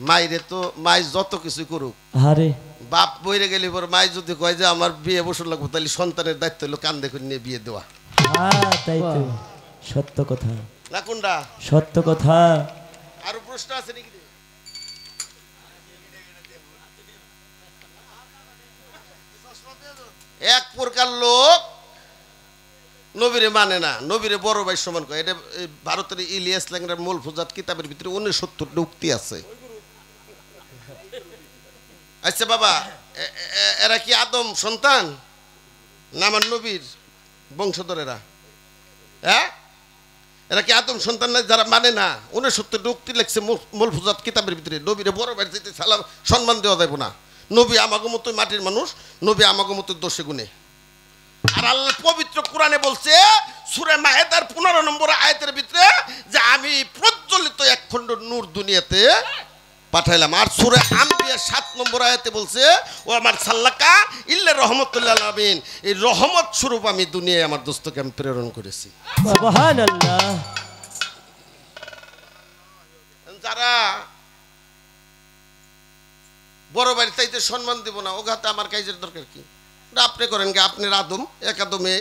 মাইরে তো মাই যত কিছু করুক, আরে বাপ বইরে গেলে পর মাই যদি কয় যে আমার বিয়ে বছর লাগবে তাহলে সন্তানের দায়িত্ব হলো কান্দে করে নিয়ে বিয়ে দেওয়া। হ্যাঁ তাই তো সত্য কথা, না কোনটা? সত্য কথা। আরো প্রশ্ন আছে নাকি? এক প্রকার লোক নবীরে মানে না, নবীরে বড় ভাই সমান করে। এটা ভারতের ইলিয়াস ল্যাংড়ার মূল ফুজাত কিতাবের ভিতরে 69টা উক্তি আছে। আচ্ছা বাবা, এরা কি আদম সন্তান না আমার নবীর বংশধর? এরা হ্যাঁ, এরা কি আদম সন্তান না? যারা মানে না 69টা উক্তি লেখছে মূল ফুজাত কিতাবের ভিতরে। নবীরে বড় ভাই যেতে সালাম সম্মান দেওয়া যাবে না। নবী আমাগো মতো মাটির মানুষ, নবী আমাগো মতো দোষে গুণে। আর আল্লাহ পবিত্র কোরআনে বলছে সূরা মায়েদার 15 নম্বর আয়াতের ভিতরে যে আমি প্রজ্বলিত এক খণ্ড নূর দুনিয়াতে পাঠাইলাম। আর সূরা আম্বিয়া 7 নম্বর আয়াতে বলছে ও আমার সাল্লাকা ইল্লা রাহমাতুল লিল আলামিন, এই রহমত স্বরূপ আমি দুনিয়ায় আমার দোস্তকে আমি প্রেরণ করেছি। সুবহানাল্লাহ। যারা বড় বাড়ি তাইতে সম্মান দিব না, ওঘাতে আমার কাজের দরকার কি? আপনি করেন কি? আপনার আদম একাদমে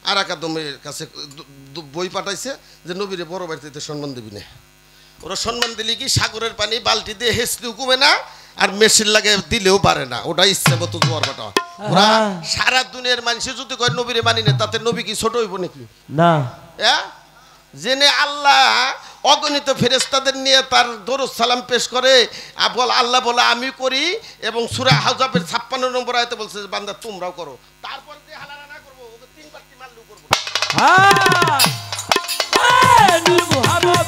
আর একাদমের কাছে বই পাঠাইছে যে নবীরে বড় বাড়িতে সম্মান দিবি না। ওরা সম্মান দিলে কি সাগরের পানি বালতি দিয়ে হেসলেও কমে না, আর মেশিন লাগে দিলেও পারে না, ওটা ইচ্ছে মতো জোয়ার বাটা। ওরা সারা দুনিয়ার মানুষে যদি কয় নবীরে মানি না, তাতে নবী কি ছোট হইব নাকি? না। হ্যাঁ, জেনে আল্লাহ অগণিত ফেরেশতাদের নিয়ে তার দরুদ সালাম পেশ করে, আল্লাহ বলে আমি করি, এবং সূরা আহজাবের 56 নম্বর আয়াতে বলছে যে বান্দা তোমরাও করো। তারপর যে হালারা না করবো ওকে 3 বারটি মারলেও করবো। হ্যাঁ নূর মুহাম্মদ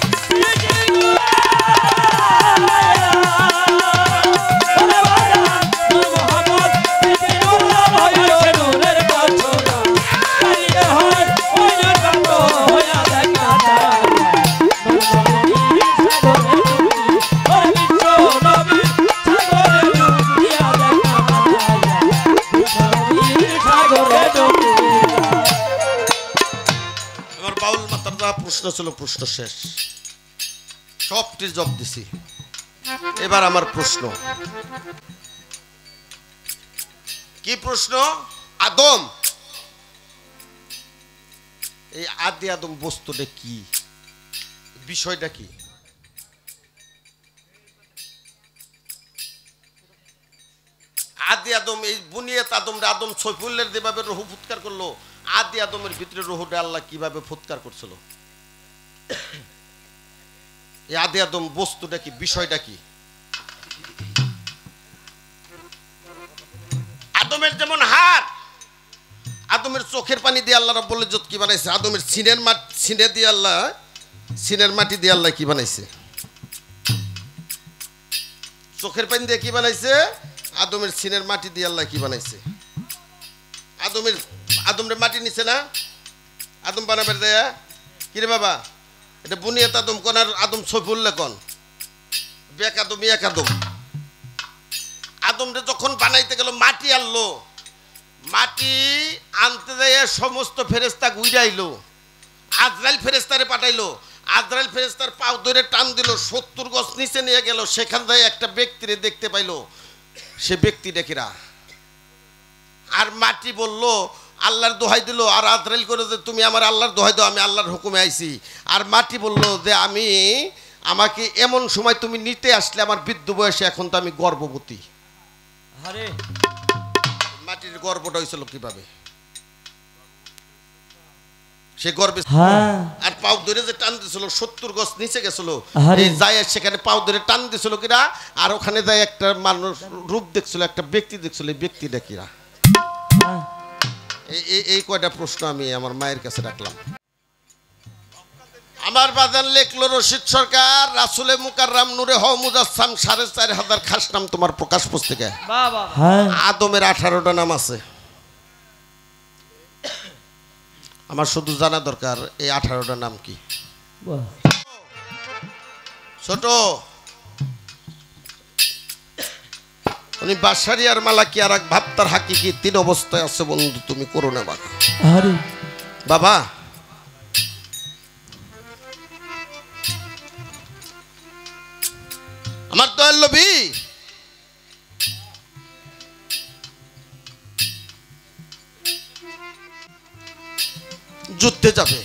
প্রশ্ন ছিল, প্রশ্ন শেষ, সবটির জবাব দিছি। এবার আমার প্রশ্ন, কি প্রশ্ন? আদম, এই আদি আদম বস্তুটা কি, বিষয়টা কি? আদি আদম, এই বুনিয়াত আদম, আদম সৈফুল্লের যেভাবে রুহু ফুৎকার করলো, আদি আদমের ভিতরে রুহুটা আল্লাহ কিভাবে ফুৎকার করছিল? এই আদি আদম বস্তুটা কি, বিষয়টা কি? আদমের যেমন হাত, আদমের চোখের পানি দিয়ে আল্লাহ রাব্বুল ইজ্জত কি বানাইছে? আদমের সিনে দিয়ে আল্লাহ, সিনের মাটি দিয়ে আল্লাহ কি বানাইছে? চোখের পানি দিয়ে কি বানাইছে? আদমের সিনের মাটি দিয়ে আল্লাহ কি বানাইছে? আদমের মাটি নিছে না? আদম বানাবে দেয়া কি রে বাবা? এটা বুনিয়াত আদম কোন আর আদম সৈফুল্লাহ কোন? বেক আদম এক আদম। আদমরে যখন বানাইতে গেল মাটি আনলো, মাটি আনতে যায় সমস্ত ফেরেস্তা গুইরাইলো, আজরাইল ফেরেস্তারে পাঠাইলো, আজরাইল ফেরেস্তার পাও ধরে টান দিল, 70 গজ নিচে নিয়ে গেল, সেখান থেকে একটা ব্যক্তিরে দেখতে পাইলো। সে ব্যক্তি ডেকিরা আর মাটি বলল, আল্লাহর দোহাই দিল, আর আজরাইল করে যে তুমি আমার আল্লাহর দোহাই দাও, আমি আল্লাহর হুকুমে আইছি। আর মাটি বলল যে আমাকে এমন সময় তুমি নিতে আসলে, আমার বৃদ্ধ বয়সে, এখন তো আমি গর্ভবতী। আরে মাটির গর্ভটা হয়েছিল কিভাবে? সে গর্বে আর পাও ধরে যে টান দিছিল, 70 গজ নিচে গেছিল, এই যায় সেখানে পাও ধরে টান দিছিল কিরা, আর ওখানে যায় একটা মানুষ রূপ দেখছিল, একটা ব্যক্তি দেখছিল, এই ব্যক্তিটা কিরা? এই কয়টা প্রশ্ন আমি আমার মায়ের কাছে রাখলাম। আমার বাজান লেখলো রশিদ সরকার, রাসূলে মুকাররম নূরে হ মুজাসসাম 4500 খাস নাম তোমার প্রকাশ পুস্তকে। বাবা আদমের 18টা নাম আছে। আমার শুধু জানা দরকার এই 18টা নাম কি। ছোট উনি বাসারি আর মালাকি আর এক ভাবতার হাকিকি 3 অবস্থায় আছে বন্ধু, তুমি করো না বাবা। আরে বাবা আমার দয়াল নবী যুদ্ধে যাবে,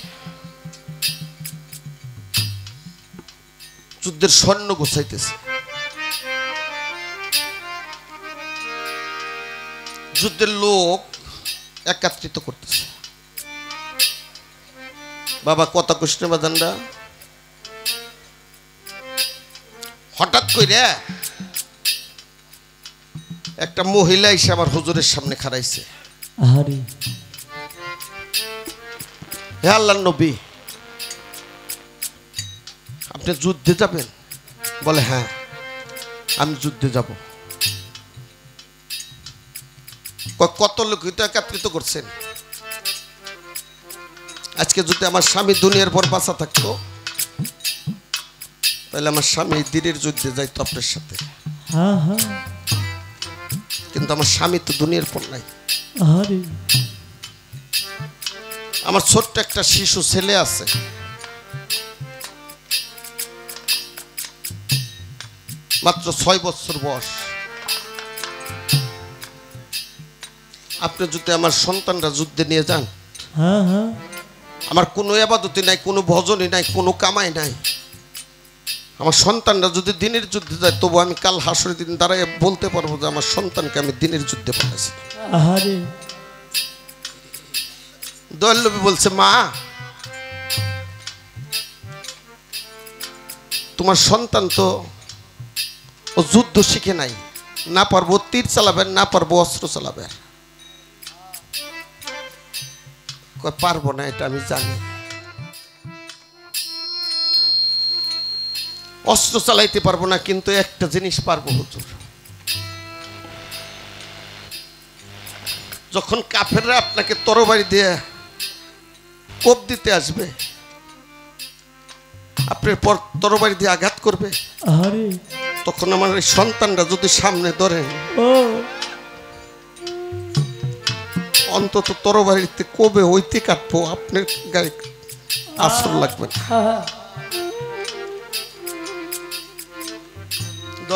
যুদ্ধের সৈন্য গোছাইতেছে, যুদ্ধের লোক একত্রিত করতেছে। বাবা কথা কৃষ্ণ বাজানরা হঠাৎ করে একটা মহিলা এসে আমার হুজুরের সামনে খাড়াইছে। হে আল্লাহর নবী, আপনি যুদ্ধে যাবেন? বলে হ্যাঁ আমি যুদ্ধে যাব। কত লোক একত্রিত করছেন? আজকে যদি আমার স্বামী দুনিয়ার পর বাঁচা থাকতো, তাহলে আমার স্বামী দিনের যুদ্ধে যাইতো আপনার সাথে, কিন্তু আমার স্বামী তো দুনিয়ার পর নাই। আমার ছোট্ট একটা শিশু ছেলে আছে, মাত্র 6 বছর বয়স। আপনি যদি আমার সন্তানরা যুদ্ধে নিয়ে যান, আমার কোনো ইবাদতি নাই, কোনো ভজনই নাই, কোনো কামাই নাই, আমার সন্তানরা যদি দিনের যুদ্ধে যায়, তবু আমি কাল হাসরের দিন দাঁড়ায় বলতে পারবো যে আমার সন্তানকে আমি দিনের যুদ্ধে পাঠাইছি। দয়াল নবী বলছে, মা তোমার সন্তান তো ও যুদ্ধ শিখে নাই, না পারবো তীর চালাবেন, না পারবো অস্ত্র চালাবেন। পারবো না এটা আমি জানি, অস্ত্র চালাইতে পারবো না, কিন্তু একটা জিনিস পারবো হুজুর, যখন কাফেররা আপনাকে তরবারি দিয়ে কোপ দিতে আসবে, আপনার পর তরবারি দিয়ে আঘাত করবে, তখন আমার এই সন্তানরা যদি সামনে ধরে, অন্তত তরবারিতে কবে হইতে কাটবো, আপনার গায়ে আসর লাগবে।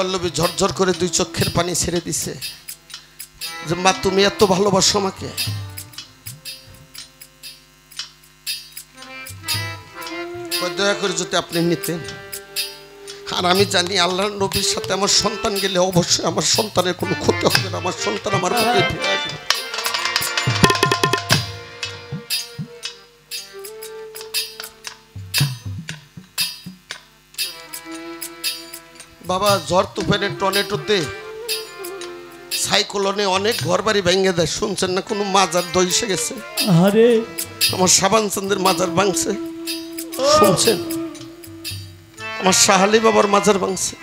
আল্লাহর নবী ঝরঝর করে দুই চোখের পানি ছেড়ে দিছে যে মা তুমি এত ভালোবাসো আমাকে। দয়া করে যদি আপনি নিতেন। আর আমি জানি আল্লাহর নবীর সাথে আমার সন্তান গেলে অবশ্যই আমার সন্তানের কোনো ক্ষতি হবে না, আমার সন্তান আমার বুকে ফিরে আসবে। বাবা ঝড় তুফানে টর্নেডোতে সাইক্লোনে অনেক ঘর বাড়ি ভেঙে দেয়, শুনছেন না? কোনো মাজার ধসে গেছে, আরে আমার শাবান চাঁদের মাজার ভাঙছে, শুনছেন? আমার শাহালি বাবার মাজার ভাঙছে।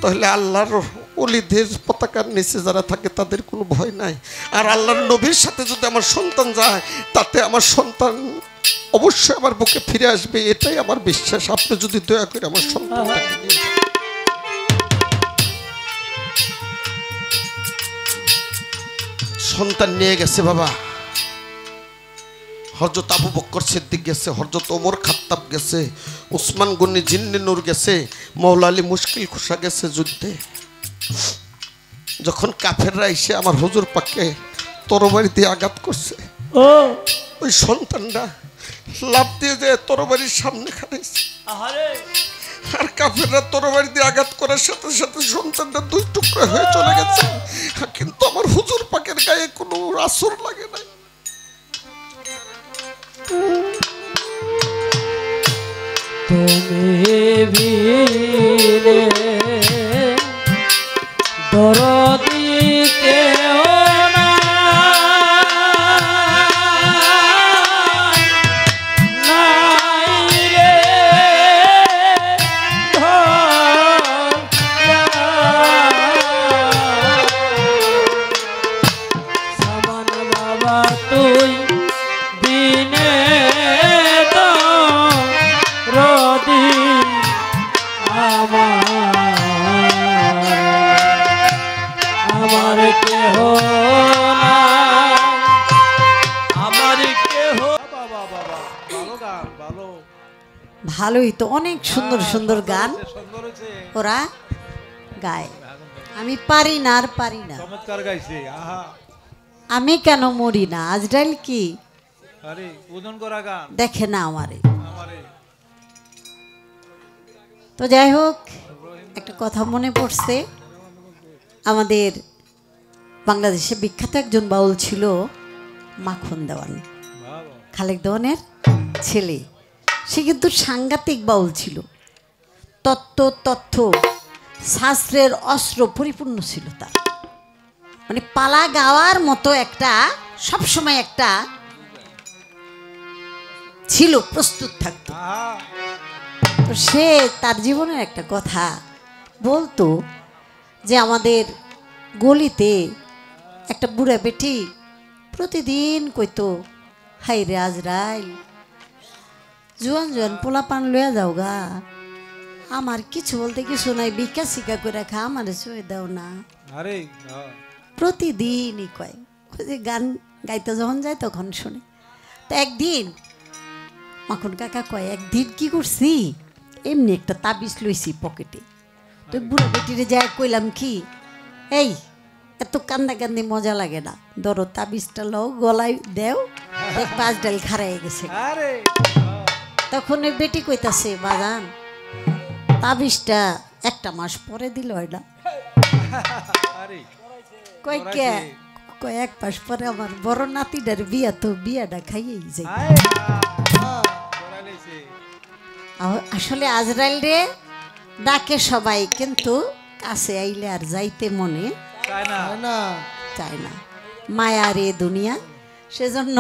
তাহলে আল্লাহর ওলিদের পতাকার নিচে যারা থাকে তাদের কোনো ভয় নাই। আর আল্লাহর নবীর সাথে যদি আমার সন্তান যায় তাতে আমার সন্তান অবশ্যই আমার বুকে ফিরে আসবে, এটাই আমার বিশ্বাস। আপনি যদি দয়া করে আমার সন্তানটাকে নিয়ে যান। সন্তান নিয়ে গেছে বাবা, হযরত আবু বকর সিদ্দিক গেছে, হযরত ওমর খাত্তাব গেছে, উসমান গনি জিন্নি নূর গেছে, মওলা আলী মুশকিল খুশা গেছে যুদ্ধে। যখন কাফেররা এসে আমার হুজুর পাককে তরবারি দিয়ে আঘাত করছে, ও ওই সন্তানটা লাফ দিয়ে যায় তরবারির সামনে খাড়াইছে। আরে আর কাফেররা তরবারি দিয়ে আঘাত করার সাথে সাথে সন্তানটা দুই টুকরা হয়ে চলে গেছে, কিন্তু আমার হুজুর পাকের গায়ে কোনো আসর লাগে নাই। তুমি ভিড়ে দরদি কেউ নাই রে সামান বাবা তুই দিনে রদি আমার কেহ আমার কেহ। বাবা বাবা ভালো গান, ভালো ভালোই তো, অনেক সুন্দর সুন্দর গান সুন্দর হয়েছে, ওরা গায়। আমি পারি না, আর পারি না। চমৎকার গাইছে। আহা আমি কেন মরি না, আজরাইল কি আরে ওজন করা গান দেখে না আমারে। আমারে। তো যাই হোক, একটা কথা মনে পড়ছে, আমাদের বাংলাদেশে বিখ্যাত একজন বাউল ছিল মাখন দেওয়ান, ভালো খালেক দেওয়ানের ছেলে। সে কিন্তু সাংঘাতিক বাউল ছিল, তথ্য শাস্ত্রের অস্ত্র পরিপূর্ণ ছিল তার। মানে পালা গাওয়ার মতো একটা সবসময় একটা ছিল, প্রস্তুত থাকতো। আহা তো সে তার জীবনের একটা কথা বলতো যে আমাদের গলিতে একটা বুড়া বেটি প্রতিদিন কইতো, হাই রে আজরাইল, জোয়ান জোয়ান পোলা পান লইয়া যাও গা, আমার কিছু বলতে কিছু নাই, বিকা শিকা করে খা, আমার চয়ে দাও না। আরে প্রতিদিনই কয়, ওই যে গান গাইতে যখন যায় তখন শুনে। তো একদিন মাখন কাকা কয়, একদিন কি করছি, এমনি একটা তাবিজ লইছি পকেটে। তো বুড়া বেটিরে যায় কইলাম কি, এই এত কান্দা কান্দি মজা লাগে না, ধরো তাবিজটা লও, গলায় দেও, দেখ পাঁচ ডাল খারাই গেছে। আরে তখন ওই বেটি কইতাছে, বাজান তাবিজটা একটা মাস পরে দিল হয় না। আরে কয় কে, কয় এক মাস পরে আমার বড় নাতিটার বিয়া, তো বিয়াটা খাইয়েই যাই। আয় করাইছে আসলে আজরাইল রে ডাকে সবাই, কিন্তু কাছে আইলে আর যাইতে মনে চায় না চায় না, মায়া রে দুনিয়া। সেজন্য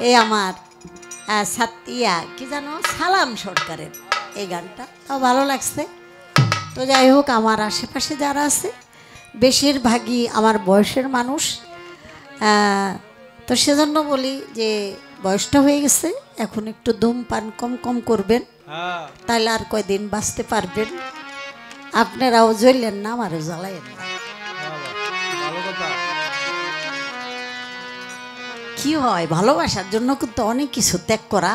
এই আমার সাতিয়া কি জানো, সালাম সরকারের এই গানটা তাও ভালো লাগছে। তো যাই হোক, আমার আশেপাশে যারা আছে বেশিরভাগই আমার বয়সের মানুষ, তো সেজন্য বলি যে বয়সটা হয়ে গেছে, এখন একটু ধূমপান কম কম করবেন, হ্যাঁ তাহলে আর কয়দিন বাঁচতে পারবেন। আপনারাও জ্বললেন না, আমারও জ্বালাইয়েন না। ভালো কথা। কি হয়, ভালোবাসার জন্য কিন্তু অনেক কিছু ত্যাগ করা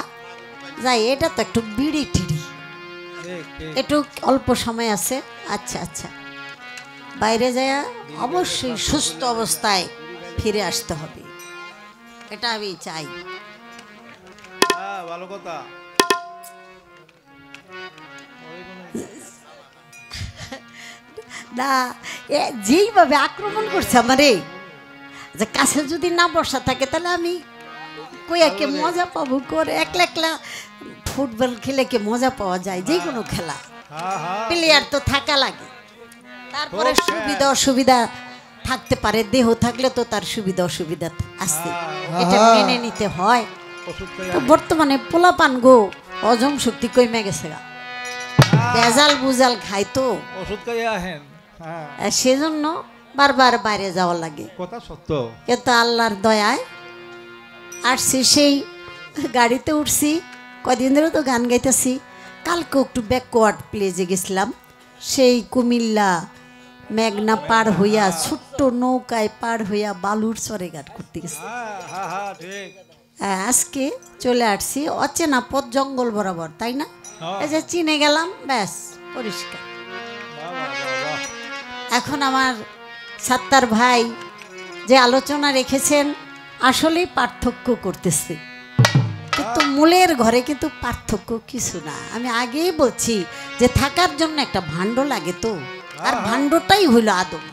যায়। এটা তো একটু বিড়ি টিড়ি, একটু অল্প সময় আছে। আচ্ছা আচ্ছা, বাইরে যায় অবশ্যই সুস্থ অবস্থায় ফিরে আসতে হবে, এটা আমি চাই। ভালো কথা। না, যেইভাবে আক্রমণ করছে আমারে, যে কাছে যদি না বসা থাকে তাহলে আমি কইয়াকে মজা পাবো করে। একলা একলা ফুটবল খেলে কি মজা পাওয়া যায়? যে কোনো খেলা প্লেয়ার তো থাকা লাগে, তারপরে সুবিধা অসুবিধা থাকতে পারে, দেহ থাকলে তো তার সুবিধা অসুবিধা আছে, এটা মেনে নিতে হয়। তো বর্তমানে পোলাপান গো হজম শক্তি কমে গেছে গা, ভেজাল বুজাল খাই তো ওষুধ খাইয়া আহেন। সেজন্য বারবার বাইরে যাওয়া লাগে। কথা সত্য। কিন্তু আল্লাহর দয়ায় আসছি, সেই গাড়িতে উঠছি, কদিন ধরে তো গান গাইতেছি। কালকে একটু ব্যাকওয়ার্ড প্লেজে গেছিলাম, সেই কুমিল্লা মেঘনা পার হইয়া ছোট্ট নৌকায় পার হইয়া বালুর চরে ঘাট করতে গেছি। আজকে চলে আসছি অচেনা পথ, জঙ্গল বরাবর, তাই না? এই যে চিনে গেলাম, ব্যাস পরিষ্কার। এখন আমার সাত্তার ভাই যে আলোচনা রেখেছেন আসলেই পার্থক্য করতেছে, কিন্তু মূলের ঘরে কিন্তু পার্থক্য কিছু না। আমি আগেই বলছি যে থাকার জন্য একটা ভাণ্ড লাগে তো, আর ভাণ্ডটাই হইল আদম।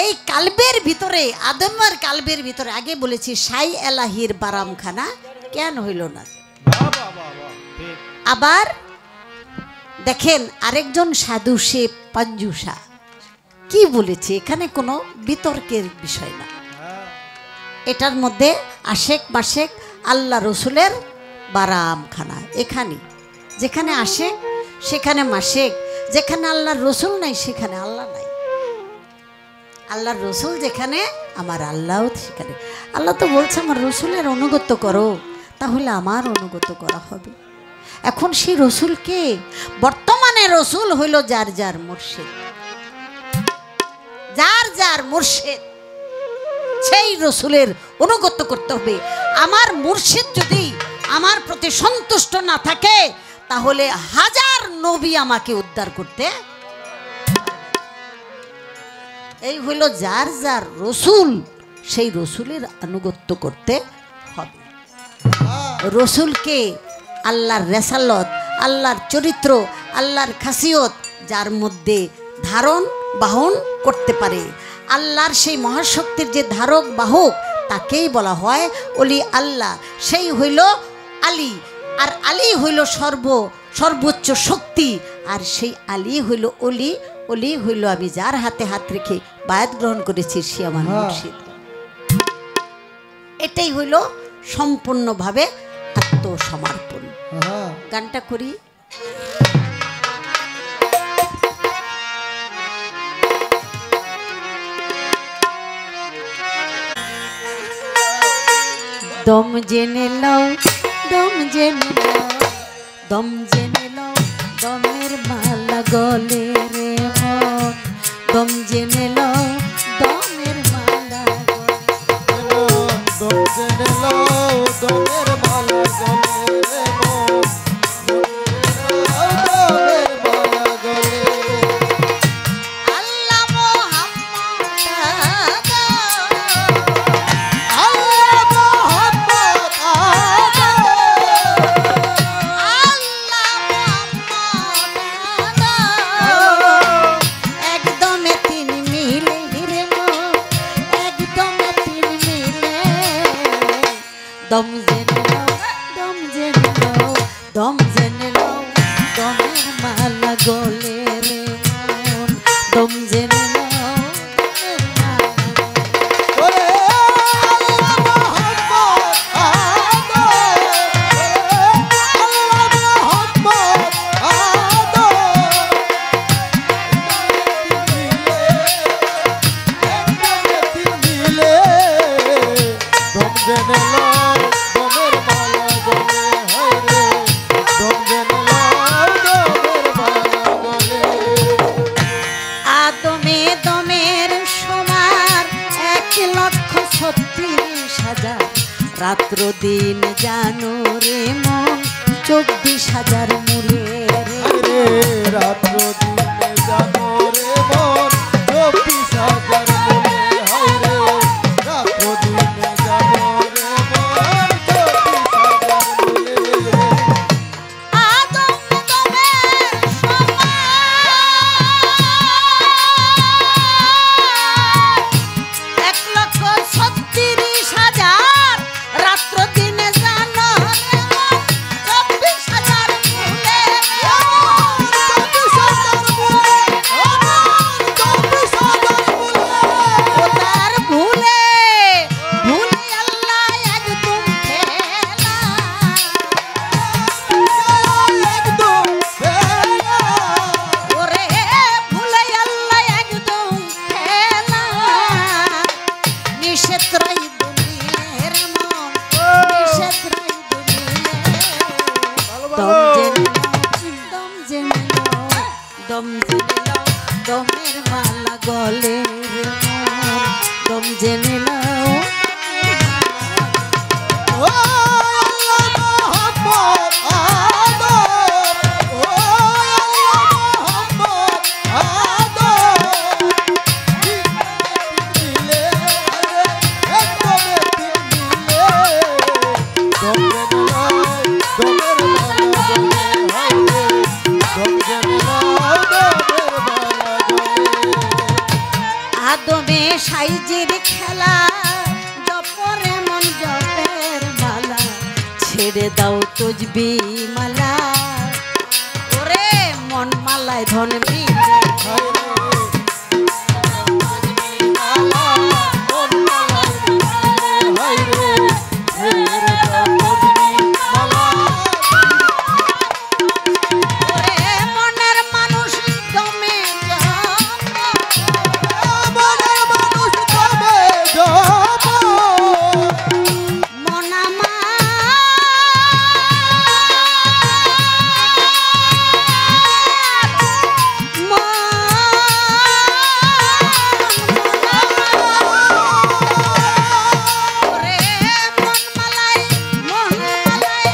এই কালবের ভিতরে, আদমের কালবের ভিতরে, আগে বলেছি সাই এলাহির বারামখানা কেন হইল না। আবার দেখেন আরেকজন সাধু, সে পঞ্জুষা, কি বলেছে, এখানে কোনো বিতর্কের বিষয় না। এটার মধ্যে আশেক মাসেক আল্লাহ রসুলের বারামখানা, এখানে যেখানে আশেক সেখানে মাসেক, যেখানে আল্লাহর রসুল নাই সেখানে আল্লাহ নাই। আল্লাহর রসুল যেখানে, আমার আল্লাহও সেখানে। আল্লাহ তো বলছে আমার রসুলের অনুগত করো, তাহলে আমার অনুগত করা হবে। এখন সেই রসুলকে, বর্তমানে রসুল হইল যার যার মুর্শিদ, যার যার মুর্শিদ, সেই রসুলের অনুগত করতে হবে। আমার মুর্শিদ যদি আমার প্রতি সন্তুষ্ট না থাকে, তাহলে হাজার নবী আমাকে উদ্ধার করতে। এই হইল যার যার রসুল, সেই রসুলের আনুগত্য করতে হবে। রসুলকে আল্লাহর রেসালত, আল্লাহর চরিত্র, আল্লাহর খাসিয়ত যার মধ্যে ধারণ বাহন করতে পারে, আল্লাহর সেই মহাশক্তির যে ধারক বাহক, তাকেই বলা হয় অলি আল্লাহ। সেই হইল আলী, আর আলী হইল সর্বোচ্চ শক্তি, আর সেই আলী হইল অলি। অলি হইল আমি যার হাতে হাত রেখে বায়াত গ্রহণ করেছি, সে আমার মুর্শিদ। এটাই হইল সম্পূর্ণভাবে আত্মসমর্পণ। গানটা করি। দম জেনে লও, দম জেনে লও, দম জেনে লও, দমের মালা গলে রে মন। দম জেনে লও, দমের মালা গলে, দম জেনে লও, দমের মালা গলে রে মন। দমের মালা গলে। আল্লাহ মোহাম্মদ, আল্লাহ মোহাম্মদ আল্লাহ মোহাম্মদ, একদমে তিন মিলে রে মন, একদমে তিন মিলে। দম জেনে লও, দম জেনে লও, দম জেনে লও, দমের মালা গলে রে মন। দম জেনে লও, দমের মালা গলে। ওরে আল্লাহ মোহাম্মদ আল্লাহ মোহাম্মদ মিলে। দম জেনে লও, দমের মালা গলে। হায় রে, দম জেনে লও, দমের মালা গলে। আদমে দমের সমার 1,36,000, রাত্র দিন জানো রে মন, 24,000 মূলে রে। রে রাত্র দিনে জানো রে মন 24,000 মূলে হায় রে রাত্র দিনে জানো রে মন 24,000 মূলে আদম দমের সমান 1,36,000 রাত্র দিনে জানো রে মন 24,000 মূলে রে। 24,000 মূলে আমার 24,000 মূলে ও তার ভুলে ভুলে আল্লাহ একদম ফেলা একদম ফেলা ওরে ভুলে আল্লাহ একদম ফেলা নিষেধ রাই দুনিয়ার মন নিষেধ রাই দুনিয়া দম জেনে নাও দমের মালা গলে রে মন দম জেনে নাও ও আল্লাহ মোহাম্মদ আদম ও আল্লাহ মোহাম্মদ আদম মিলে একদম মিলে দমের মালা গলে হায় রে দমের মালা গলে আদমে সাইজের খেলা জপরে মন জপের মালা ছেড়ে দাও তজবি মালা ওরে মন মালায় ধন মিলে হায় রে মালা কোন মালা হায় রে ছেড়ে দাও তজবি মালা ওরে মনের মানুষ দমে মনের মানুষ তবে যাব মনামা ওরে মন মালাই মন মালাই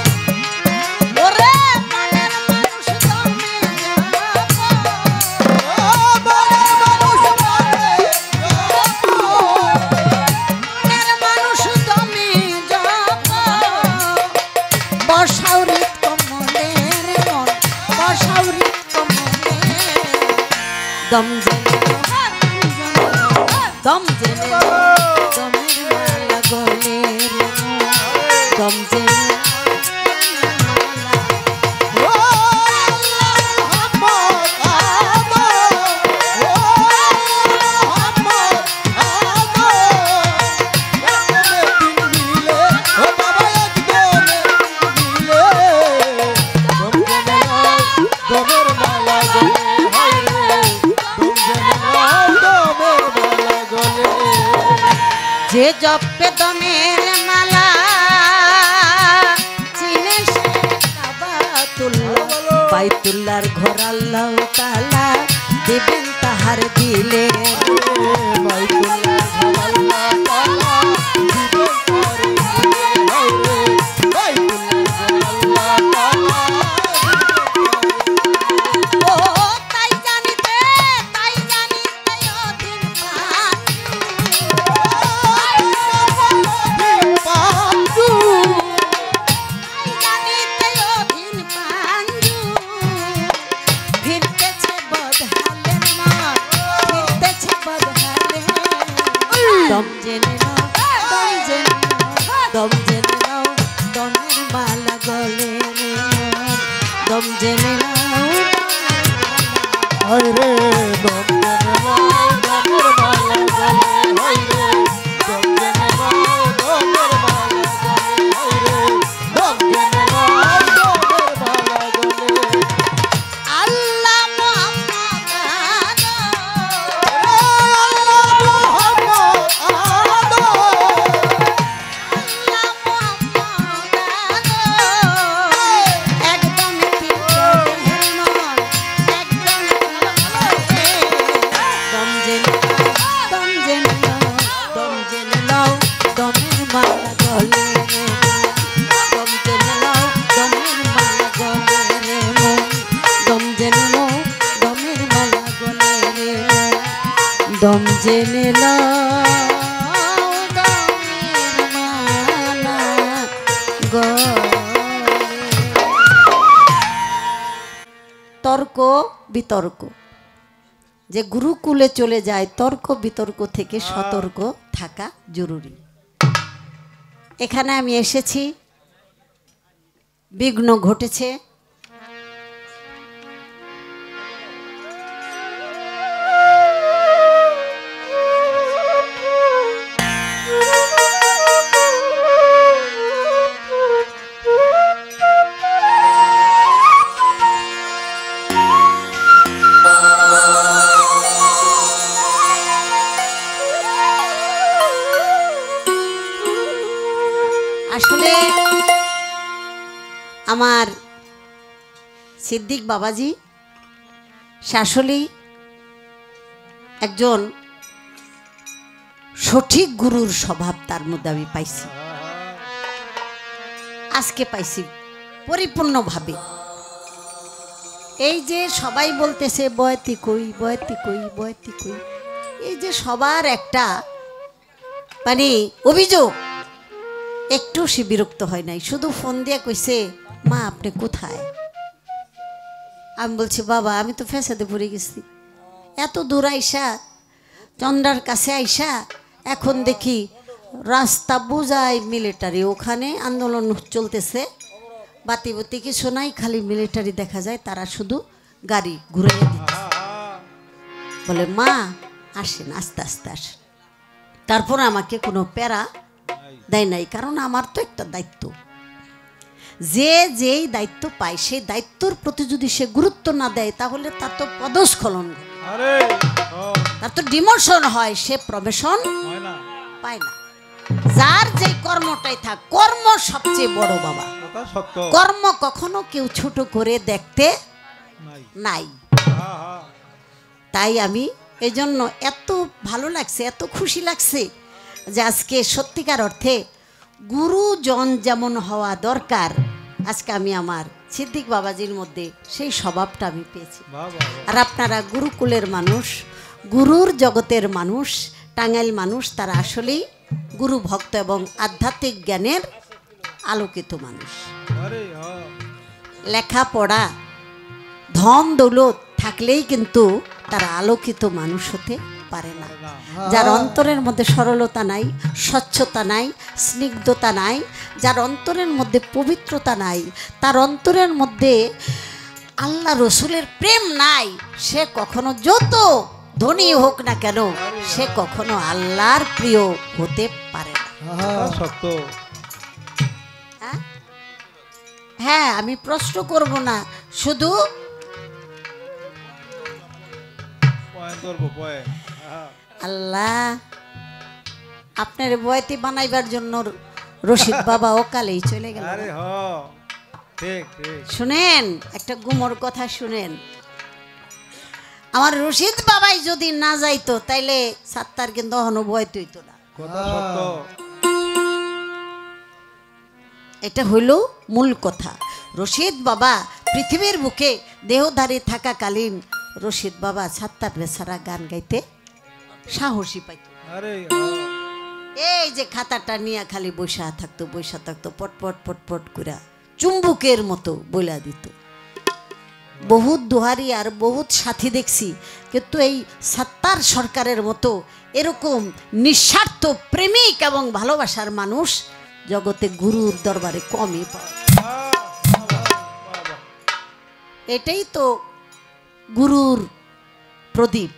ওরে মনের মানুষ দমে মনের মানুষ তবে যাব মনের মানুষ দমে বসাউরি কমলে রে মন বসাউরি কমলে দম জেনে দম জেনে দমের মালা গলে রে মন দম জেনে ও আল্লাহ মোহাম্মদ আদম ও মোহাম্মদ আদম একদম মিলে ও বাবা একদম মিলে দমের মালা গলে হায় রে দমের মালা গলে যে জপে দমের মালা চিনে সে কাবাতুল্লাহ বাইতুল্লাহর ঘর আল্লাহ তাআলা দিবেন তাহার দিলে বাইতুল্লাহ আল্লাহ তাআলা দিবেন তারে হায় রে বাইতুল্লাহ আল্লাহ তাআলা ও তাই জানিতে অধীন পাঁচু তাই জানিতে অধীন পাঞ্জু ফিরতেছে বদহালের মন ফিরতেছে বদহালের দম জেনে নাও দম জেনে নাও দমের মালা গলে রে মন দম জেনে নাও হায় রে দমের মালা গলে হায় রে দমের মালা গলে হায় রে দমের মালা গলে আল্লাহ মুহাম্মদ আল্লাহ মোহাম্মদ আদম আল্লাহ মুহাম্মদ একদম ঠিক মন একদম দম জেনে নাও দমের মালা গলে দম জেনে নাও দমের মালা জেনে লও দামের মালা গলে। তর্ক বিতর্ক, যে গুরুকুলে চলে যায় তর্ক বিতর্ক থেকে সতর্ক থাকা জরুরি। এখানে আমি এসেছি, বিঘ্ন ঘটেছে, আসলে আমার সিদ্দিক বাবাজি আসলে একজন সঠিক গুরুর স্বভাব তার মধ্যে আমি পাইছি, আজকে পাইছি পরিপূর্ণভাবে। এই যে সবাই বলতেছে বয়তি কই বয়তি কই বয়তি কই, এই যে সবার একটা মানে অভিযোগ, একটু সে বিরক্ত হয় নাই, শুধু ফোন দিয়ে কইছে মা আপনি কোথায়। আমি বলছি বাবা আমি তো ফেসাদে পড়ে গেছি, এত দূর আইসা চন্দ্রার কাছে আইসা এখন দেখি রাস্তা বুঝাই মিলিটারি, ওখানে আন্দোলন চলতেছে, বাতি বাতি কিছু নাই, খালি মিলিটারি দেখা যায়, তারা শুধু গাড়ি ঘুরে দিচ্ছে। বলে মা আসেন আস্তে আস্তে আসেন। তারপর আমাকে কোনো প্যারা দেয় নাই, কারণ আমার তো একটা দায়িত্ব, যে যেই দায়িত্ব পায় সেই দায়িত্বর প্রতি যদি সে গুরুত্ব না দেয় তাহলে তার তো পদস্খলন, তার তো ডিমোশন হয়, সে প্রমোশন পায় না। যার যে কর্মটাই থাক, কর্ম সবচেয়ে বড় বাবা, কর্ম কখনো কেউ ছোট করে দেখতে নাই। তাই আমি এই জন্য এত ভালো লাগছে, এত খুশি লাগছে যে আজকে সত্যিকার অর্থে গুরুজন যেমন হওয়া দরকার, আজকে আমি আমার সিদ্দিক বাবাজির মধ্যে সেই স্বভাবটা আমি পেয়েছি। আর আপনারা গুরুকুলের মানুষ, গুরুর জগতের মানুষ, টাঙ্গাইল মানুষ, তারা আসলেই গুরু ভক্ত এবং আধ্যাত্মিক জ্ঞানের আলোকিত মানুষ। লেখাপড়া ধন দৌলত থাকলেই কিন্তু তারা আলোকিত মানুষ হতে পারে না। যার অন্তরের মধ্যে সরলতা নাই, স্বচ্ছতা নাই, স্নিগ্ধতা নাই, যার অন্তরের মধ্যে পবিত্রতা নাই, তার অন্তরের মধ্যে আল্লাহ রসুলের প্রেম নাই, সে কখনো যত ধনী হোক না কেন সে কখনো আল্লাহর প্রিয় হতে পারে না। হ্যাঁ আমি প্রশ্ন করব না, শুধু আল্লাহ আপনার বয়তি বানাইবার জন্য রশিদ বাবা অকালেই চলে গেল। শুনেন একটা গুমর কথা শুনেন, আমার রশিদ বাবাই যদি না যাইতো তাইলে সাত্তার কিন্তু বয়তি হইতো না। এটা হইল মূল কথা। রশিদ বাবা পৃথিবীর বুকে দেহধারী থাকাকালীন রশিদ বাবা সাত্তার বেচারা গান গাইতে সাহসী পাইত। এই যে খাতাটা নিয়ে খালি বৈশা থাকতো পটপট পটপট করে চুম্বুকের মতো বইলা দিত। বহুত দুহারি আর বহুত সাথী দেখছি, কিন্তু এই সাত্তার সরকারের মতো এরকম নিঃস্বার্থ প্রেমিক এবং ভালোবাসার মানুষ জগতে গুরুর দরবারে কমই পায়। এটাই তো গুরুর প্রদীপ,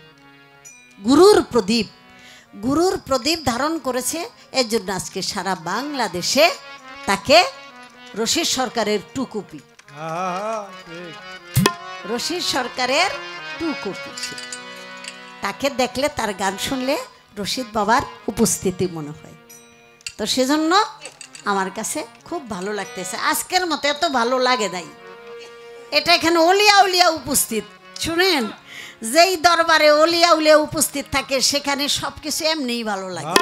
গুরুর প্রদীপ, গুরুর প্রদীপ ধারণ করেছে। এর জন্য আজকে সারা বাংলাদেশে তাকে রশিদ সরকারের টুকুপি, রশিদ সরকারের টুকুপি। তাকে দেখলে, তার গান শুনলে রশিদ বাবার উপস্থিতি মনে হয়। তো সেজন্য আমার কাছে খুব ভালো লাগতেছে। আজকের মতো এত ভালো লাগে নাই, এটা এখানে অলিয়া উলিয়া উপস্থিত। শুনেন, যেই দরবারে অলিয়া উলিয়া উপস্থিত থাকে সেখানে সবকিছু এমনিই ভালো লাগে।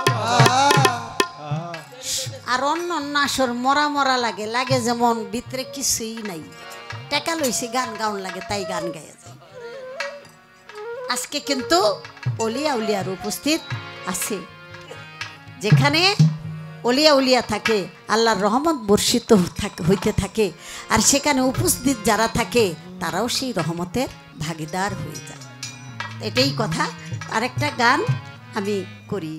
আর অন্য অন্য আসর মরা মরা লাগে, লাগে যেমন ভিতরে কিছুই নাই, টাকা লইছি গান গাউন লাগে, তাই গান গাইয়া যায়। আজকে কিন্তু অলিয়া উলিয়ার উপস্থিত আছে। যেখানে অলিয়া উলিয়া থাকে আল্লাহর রহমত বর্ষিত হইতে থাকে, আর সেখানে উপস্থিত যারা থাকে তারাও সেই রহমতের ভাগীদার হয়ে যায়। এটাই কথা। আরেকটা গান আমি করি।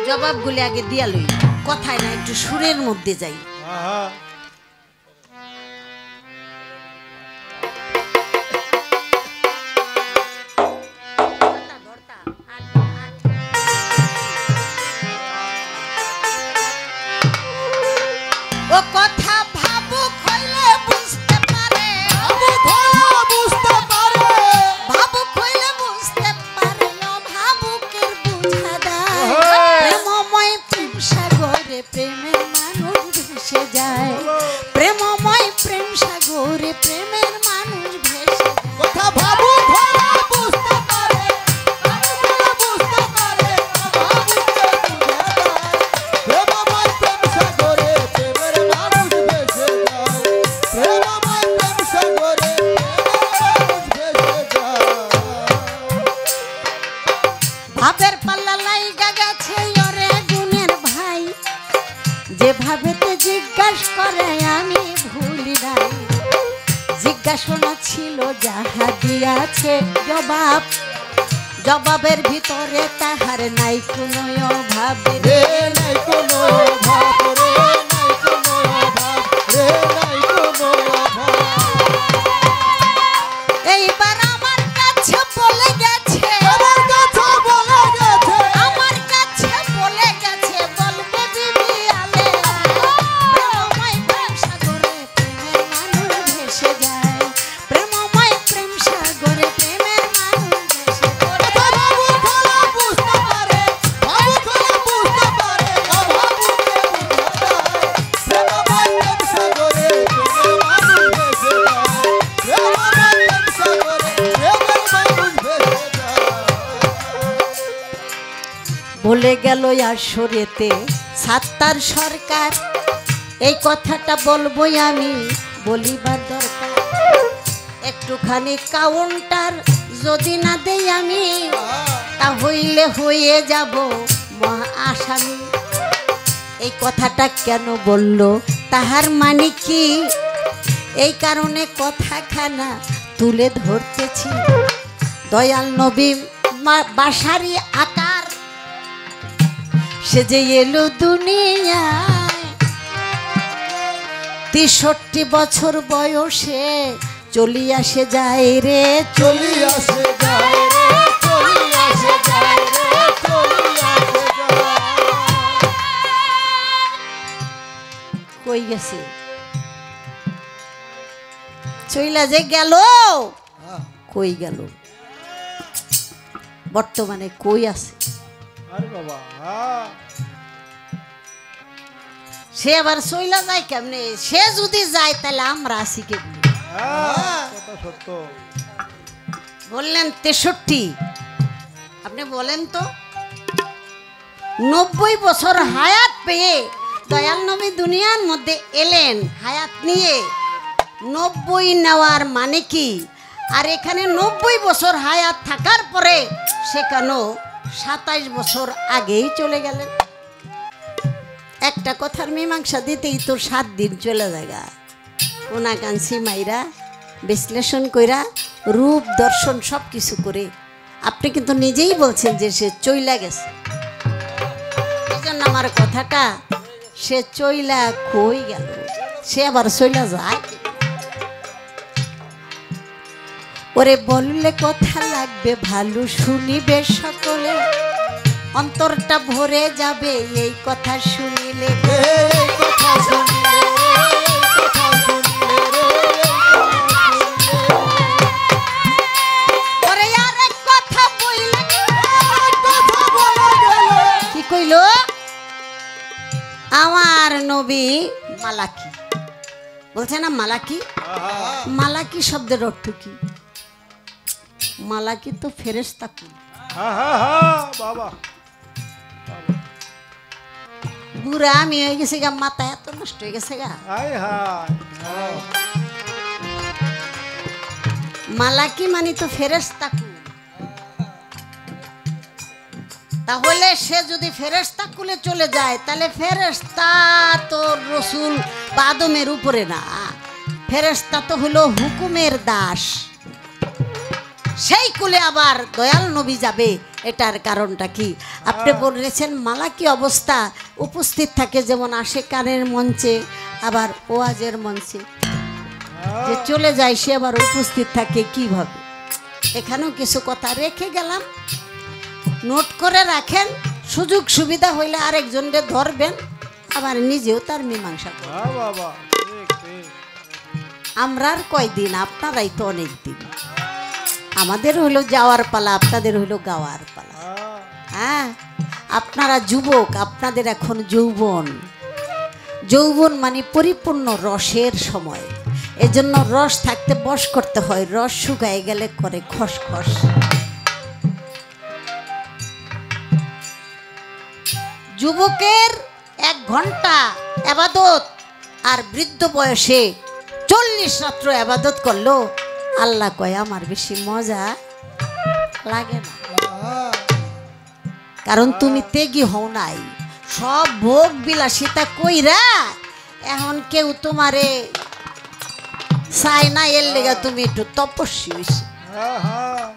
জবাবগুলি আগে দিয়া লই, কথায় না একটু সুরের মধ্যে যাই। ও কথা ভাবুক হইলে বুঝতে পারে, বুঝতে পারে ভাবুক হইলে বুঝতে পারে, ভাবুকের বুঝা দেয়। প্রেমময় প্রেম সাগরে প্রেমের মানুষ ভেসে যায়, প্রেমময় প্রেম সাগরে প্রেমের মানুষ ভেসে যায়। কথা ভাবু ধরা বুঝতে পারে, বুঝতে পারে প্রেমময় প্রেম সাগরে প্রেমের মানুষ ভেসে যায়, প্রেমময় প্রেম সাগরে প্রেমের মানুষ ভেসে যায়। ভাবের পাল্লা লাইগা গেছে ওরে গুণের ভাই, যে ভাবেতে জিজ্ঞাসা করে আমি ভুলি নাই। জিজ্ঞাসনা ছিল যাহা দিয়াছে জবাব, জবাবের ভিতরে তাহার নাই কোনো অভাব রে নাই কোনো অভাব, রে নাই কোনো অভাব, রে নাই কোনো অভাব। এইবার আমার কাছে বলে গেছে, আমার কথা বলে গেছে, আমার কাছে বলে গেছে, বলবে বিবি আলে প্রেমময় প্রেম সাগরে প্রেমের মানুষ ভেসে যায়, প্রেমময় প্রেম সাগরে প্রেমের মানুষ ভেসে যায়। কথা ভাবু ধরা বুঝতে পারে, ভাবু ধরা বুঝতে পারে, অভাবুকে বুঝা যায়। প্রেমময় প্রেম সাগরে প্রেমের মানুষ ভেসে যায়, প্রেমময় প্রেম সাগরে প্রেমের মানুষ ভেসে যায়। বলে গেল আসরেতে সাত্তার সরকার, এই কথাটা বলবোই আমি, বলিবার দরকার। একটুখানি কাউন্টার যদি না দেই আমি, তাহলে হয়ে যাব মহা আসামি। এই কথাটা কেন বলল তাহার মানে কি, এই কারণে কথাখানা তুলে ধরতেছি। দয়াল নবী বাসারি আকার, সে যে এলো দুনিয়ায় ৬৩ বছর বয়সে, চলি আসে যায় রে, চলি আসে যায় রে, চলি আসে যায় রে, চলি আসে যায়। কই গেছে, চইলা যে গেল, কই গেল, বর্তমানে কই আছে। আরে বাবা, সে আবার চইলা যায় কেমনে? সে যদি যায় তাহলে আমরা আসি কেমনে? কথা সত্য। বললেন ৬৩, আপনি বলেন তো ৯০ বছর হায়াত পেয়ে দয়াল নবী দুনিয়ার মধ্যে এলেন হায়াত নিয়ে, ৯০ নেওয়ার মানে কি? আর এখানে ৯০ বছর হায়াত থাকার পরে সেখানেও ২৭ বছর আগেই চলে গেলেন। একটা কথার মীমাংসা দিতেই তো ৭ দিন চলে যায়। কোনাকাঞ্চি মাইরা বিশ্লেষণ কইরা রূপ দর্শন সব কিছু করে আপনি কিন্তু নিজেই বলছেন যে সে চইলা গেছে। এই জন্য আমার কথাটা, সে চইলা কই গেল, সে আবার চইলা যায়। ওরে বললে কথা লাগবে ভালো, শুনিবে সকলে, অন্তরটা ভরে যাবে এই কথা শুনিলে। এই কথা শুনলে, এই কথা শুনলে রে, ওরে আরেক কথা বইলে, কথা বলে গেল। কি কইল? আমার নবী মালাকি বলছে না, মালাকি। মালাকি শব্দের অর্থ কি? মালাকি তো ফেরেশতা। বাবা বুড়া আমি হয়ে গেছি গা, মাথা এত নষ্ট হয়ে গেছে গা। হাই হাই মালাকি মানি তো ফেরেশতা কুল। তাহলে সে যদি ফেরেশতা কুলে চলে যায় তাহলে ফেরেশতা তো রসুল বা আদমের উপরে না, ফেরেশতা তো হলো হুকুমের দাস। সেই কুলে আবার দয়াল নবী যাবে, এটার কারণটা কি? আপনি বলেছেন মালাকি অবস্থা উপস্থিত থাকে, যেমন আসে কানের মঞ্চে আবার ওয়াজের মঞ্চে, যে চলে যায় সে আবার উপস্থিত থাকে কিভাবে? এখানেও কিছু কথা রেখে গেলাম, নোট করে রাখেন, সুযোগ সুবিধা হইলে আরেকজনকে ধরবেন, আবার নিজেও তার মীমাংসা করবেন। বাবা ঠিক ঠিক আমরা আর কয়দিন, আপনারাই তো অনেক দিন। আমাদের হইলো যাওয়ার পালা, আপনাদের হইলো গাওয়ার পালা। হ্যাঁ, আপনারা যুবক, আপনাদের এখন যৌবন। যৌবন মানে পরিপূর্ণ রসের সময়, এজন্য রস থাকতে বশ করতে হয়, রস শুকায় গেলে করে খসখস। যুবকের 1 ঘন্টা আবাদত আর বৃদ্ধ বয়সে 40 রাত্র আবাদত করলো, আল্লাহ কয় আমার বেশি মজা লাগে না, কারণ তুমি ত্যাগী হও নাই। সব ভোগ বিলাসিতা কইরা এখন কেউ তোমারে চায় না, এর লেগা তুমি একটু তপস্বী হইছো।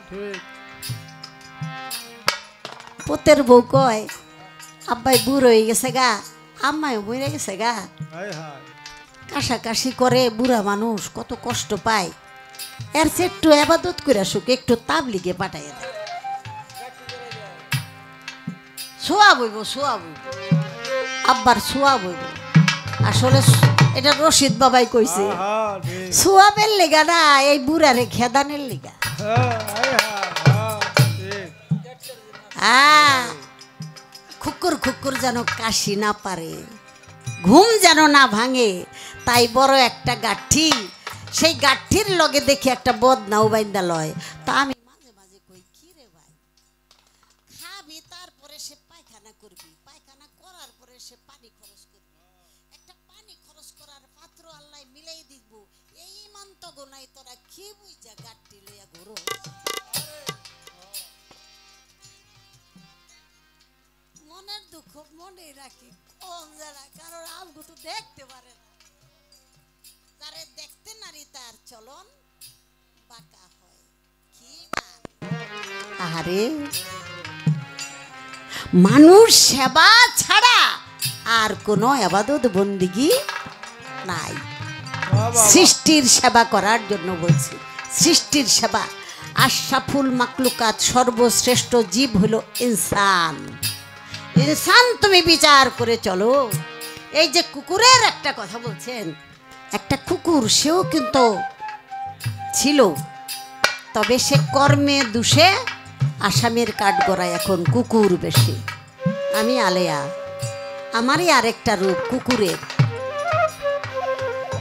ঠিক পুতের বউ কয় আব্বাই বুড়ো হয়ে গেছে গা, আম্মাও মরে গেছে গা, হাই হাই কাশাকাশি করে, বুড়া মানুষ কত কষ্ট পায়, এর চেয়ে একটু আবাদত করে আসুক, একটু তাবলিগে পাঠাইয়া দেয়, সোয়া বইব, সোয়া বইব, আব্বার সোয়া বইব। আসলে এটা রশিদ বাবাই কইছে, ঠিক সোয়াবের লেগা না, এই বুড়ারে খেদানের লেগা। হাই হাই ঠিক খুকুর খুকুর যেন কাশি না পারে, ঘুম যেন না ভাঙে, তাই বড় একটা গাঠি, সেই গাঠির লগে দেখি একটা বদনাও বাইন্দা লয়। তা আমি মাঝে মাঝে কই কি রে ভাই, খাবি তারপরে সে পায়খানা করবি, পায়খানা করার পরে সে পানি খরচ করবি, একটা পানি খরচ করার পাত্র আল্লাহ মিলাই দিব, এই ইমান তো গোনাই তোরা কি বুঝা গাঠি লইয়া ঘুরো। মনের দুঃখ মনে রাখি, কোন যারা কারণ আমগো তো দেখতে পারে না, যারে দেখতে নারী তার চলন বাঁকা হয়। কি মান? আরে মানুষ সেবা ছাড়া আর কোনো ইবাদত বন্দিগি নাই। সৃষ্টির সেবা করার জন্য বলছি, সৃষ্টির সেবা। আশরাফুল মাকলুকাত, সর্বশ্রেষ্ঠ জীব হলো ইনসান। ইনসান তুমি বিচার করে চলো। এই যে কুকুরের একটা কথা বলছেন, একটা কুকুর, সেও কিন্তু ছিল, তবে সে কর্মে দোষে আসামের কাঠগড়ায় এখন কুকুর বেশি। আমি আলেয়া, আমারই আরেকটা রূপ কুকুরের।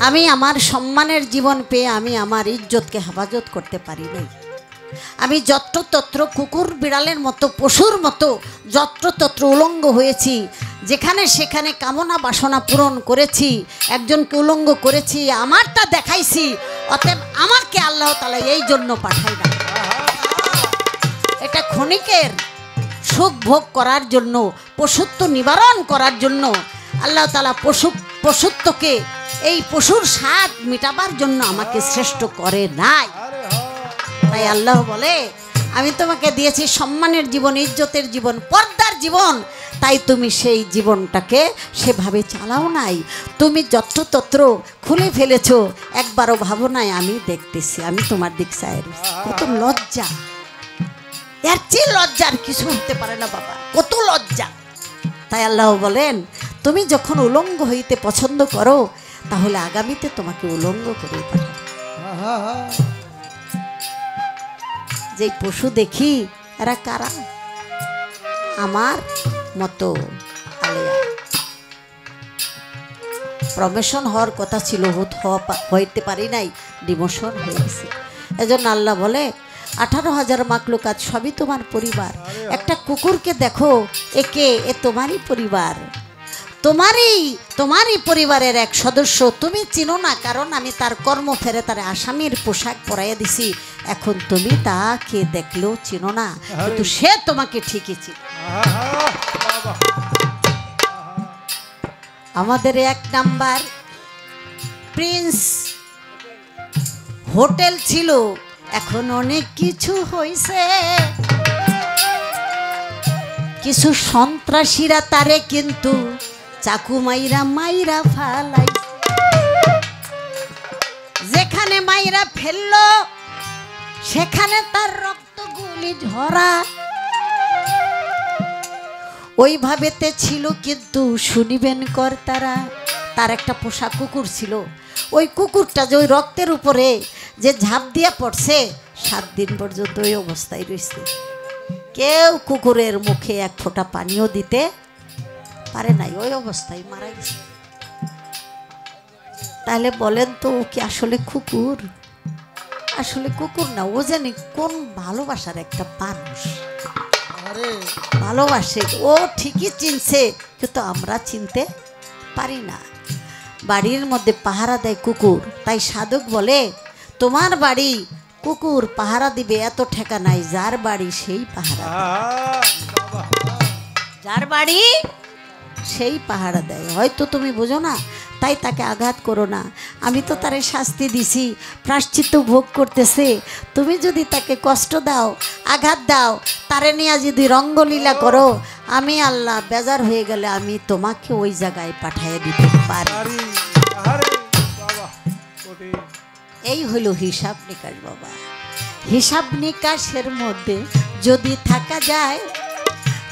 আমি আমার সম্মানের জীবন পেয়ে আমি আমার ইজ্জতকে হেফাজত করতে পারি নাই। আমি যত্রতত্র কুকুর বিড়ালের মতো, পশুর মতো যত্রতত্র উলঙ্গ হয়েছি, যেখানে সেখানে কামনা বাসনা পূরণ করেছি, একজনকে উলঙ্গ করেছি, আমারটা দেখাইছি। অতএব আমাকে আল্লাহ তাআলা এই জন্য পাঠাই না, এটা ক্ষণিকের সুখ ভোগ করার জন্য, পশুত্ব নিবারণ করার জন্য আল্লাহ তাআলা পশুত্বকে, এই পশুর স্বাদ মেটাবার জন্য আমাকে শ্রেষ্ঠ করে নাই। তাই আল্লাহ বলে আমি তোমাকে দিয়েছি সম্মানের জীবন, ইজ্জতের জীবন, পর্দার জীবন, তাই তুমি সেই জীবনটাকে সেভাবে চালাও নাই। তুমি যত্রতত্র খুলে ফেলেছ, একবারও ভাবো নাই আমি দেখতেছি, আমি তোমার দিক চাই। কত লজ্জা! এর চেয়ে লজ্জার কিছু হতে পারে না বাবা, কত লজ্জা! তাই আল্লাহ বলেন তুমি যখন উলঙ্গ হইতে পছন্দ করো, তাহলে আগামীতে তোমাকে উলঙ্গ করে পাঠাবো। যে পশু দেখি এরা কারা? আমার মতো আলেয়া। প্রমোশন হওয়ার কথা ছিল, হইতে পারি নাই, ডিমোশন হয়ে গেছে। এজন্য আল্লাহ বলে 18,000 মাকলুকাত সবই তোমার পরিবার। একটা কুকুরকে দেখো, একে এ তোমারই পরিবার, তোমারই পরিবারের এক সদস্য। তুমি চিনো না, কারণ আমি তার কর্ম ফেরে তার আসামির পোশাক পরাইয়া দিছি। এখন তুমি তাকে দেখলেও চিনো না, কিন্তু সে তোমাকে ঠিকই চিনো। আমাদের 1 নাম্বার প্রিন্স হোটেল ছিল, এখন অনেক কিছু হয়েছে। কিছু সন্ত্রাসীরা তারে কিন্তু চাকু মাইরা ফালাই, যেখানে মাইরা ফেললো সেখানে তার রক্তগুলি ঝরা। ওইভাবেতে ছিল, কিন্তু শুনিবেন কর্তারা, তার একটা পোষা কুকুর ছিল। ওই কুকুরটা যে ওই রক্তের উপরে যে ঝাঁপ দিয়ে পড়ছে, 7 দিন পর্যন্ত ওই অবস্থায় রয়েছে। কেউ কুকুরের মুখে 1 ফোঁটা পানিও দিতে পারে নাই, ওই অবস্থায় মারা গেছে। তাহলে বলেন তো, ও কি আসলে কুকুর? আসলে কুকুর না, ও জানি কোন ভালোবাসার একটা মানুষ, ভালোবাসে। ও ঠিকই চিনছে, কিন্তু আমরা চিনতে পারি না। বাড়ির মধ্যে পাহারা দেয় কুকুর, তাই সাধক বলে তোমার বাড়ি কুকুর পাহারা দিবে এত ঠেকা নাই, যার বাড়ি সেই পাহারা দেয়। যার বাড়ি সেই পাহারা দেয়। হয়তো তুমি বোঝো না, তাই তাকে আঘাত করো না। আমি তো তারে শাস্তি দিছি, প্রায়শ্চিত্ত ভোগ করতেছে। তুমি যদি তাকে কষ্ট দাও, আঘাত দাও, তারে নিয়ে যদি রঙ্গলীলা করো, আমি আল্লাহ বেজার হয়ে গেলে আমি তোমাকে ওই জায়গায় পাঠিয়ে দিতে পারি। এই হলো হিসাব নিকাশ বাবা। হিসাব নিকাশের মধ্যে যদি থাকা যায়,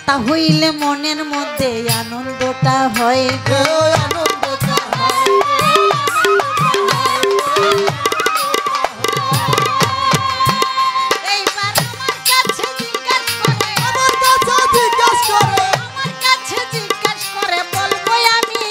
তাহলে মনের মধ্যে আনন্দটা হয়। এইবার আমার কাছে জিজ্ঞাসা করে বলবো আমি,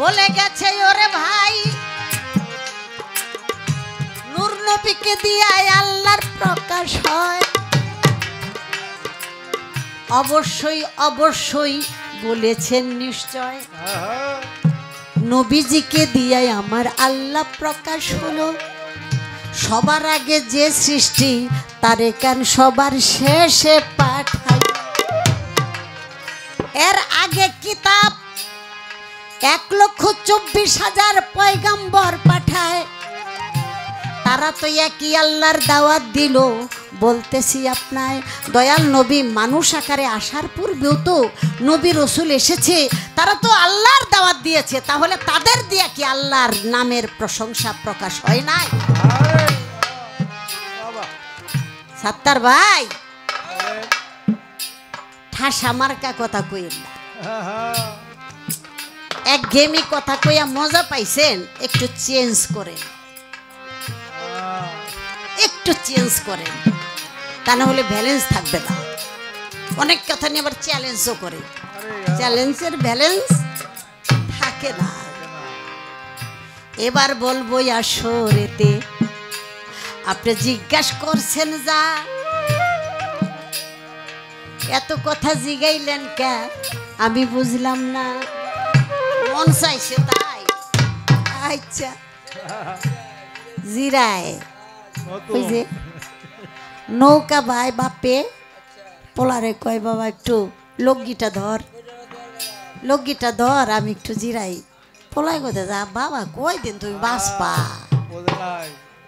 বলে গেছে ওরে ভাই, নূর নবীকে দিয়ে আল্লাহর প্রকাশ হয়। অবশ্যই অবশ্যই বলেছেন নিশ্চয়, নবীজিকে দিয়ে আমার আল্লাহ প্রকাশ হলো। সবার আগে যে সৃষ্টি, তারে কেন সবার শেষে পাঠাই। এর আগে কিতাব 1,24,000 পয়গাম্বর পাঠায়, তারা তো একই আল্লাহর দাওয়াত দিল। বলতেছি আপনার দয়াল নবী মানুষ আকারে আসার পূর্বেও তো নবী রসুল এসেছে, তারা তো আল্লাহর দাওয়াত দিয়েছে, তাহলে তাদের দিয়ে কি আল্লাহর নামের প্রশংসা প্রকাশ হয় নাই? সাত্তার ভাই, ঠাসা মার্কা কথা কইেন না, এক গেমি কথা কইয়া মজা পাইছেন, একটু চেঞ্জ করেন, একটু চেঞ্জ করেন, তা না হলে ব্যালেন্স থাকবে না। অনেক কথা নিয়ে আবার চ্যালেঞ্জও করে, চ্যালেঞ্জের ব্যালেন্স থাকে না। এবার বলবো আসরেতে আপনি জিজ্ঞাসা করছেন, যা এত কথা জিগাইলেন কে, আমি বুঝলাম না, মন চাইছে তাই। আচ্ছা জিরায় ওই যে নৌকা ভাই বাপে পোলারে কয়, বাবা একটু লগ্গিটা ধর, লগ্গিটা ধর, আমি একটু জিরাই। পোলায় কোথায় যা বাবা, কয় দিন তুমি বাঁচবা,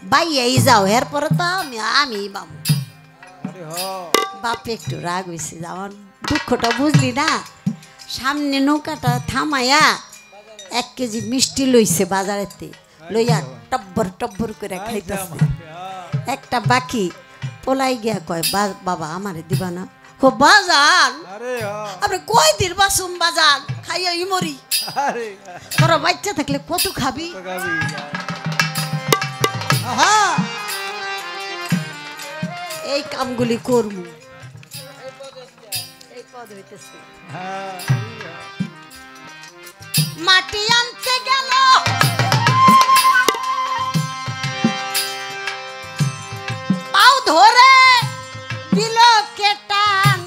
বাই এই যাও, এরপরে তো আমি বাবু। বাপে একটু রাগ হয়েছে, আমার দুঃখটা বুঝলি না। সামনে নৌকাটা থামাইয়া 1 কেজি মিষ্টি লইছে বাজারেতে, লইয়া টব্বর টব্বর করে খাইতেছে। একটা বাকি পোলাই গিয়া কয়, বাবা আমারে দিবা না? ও বাজান, আপনি কয় দিন বাসুম বাজান, খাইয়া ইমরি, তোরা বাচ্চা থাকলে কত খাবি? এই কামগুলি করবো। এই পদ হইতেছে মাটি আনতে গেল পাও ধরে দিল কেটান,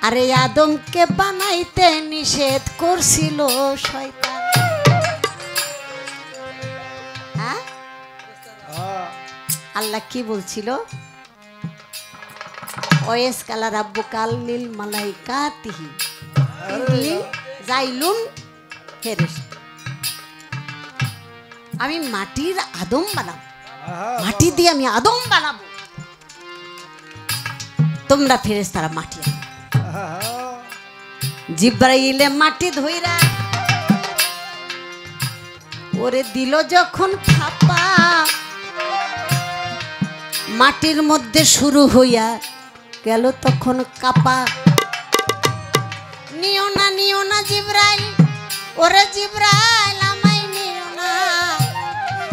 আরে আদমকে বানাইতে নিষেধ করছিল শয়তান। হ্যাঁ আল্লাহ কি বলছিল? ওয়েস কালা রাব্বু কালিল মালাইকাতিহি ইনলি জাইলুন ফেরেশতা। আমি মাটির আদম বানাবো, মাটি দিয়ে আমি আদম বানাবো, তোমরা ফেরেশতারা মাটি আনো। জিব্রাইলে মাটি ধইরা ওরে দিল যখন থাপা, মাটির মধ্যে শুরু হইয়া গেল তখন কাপা। নিও না জিব্রাইল, ওরে জিব্রাইল আমায় নিও না,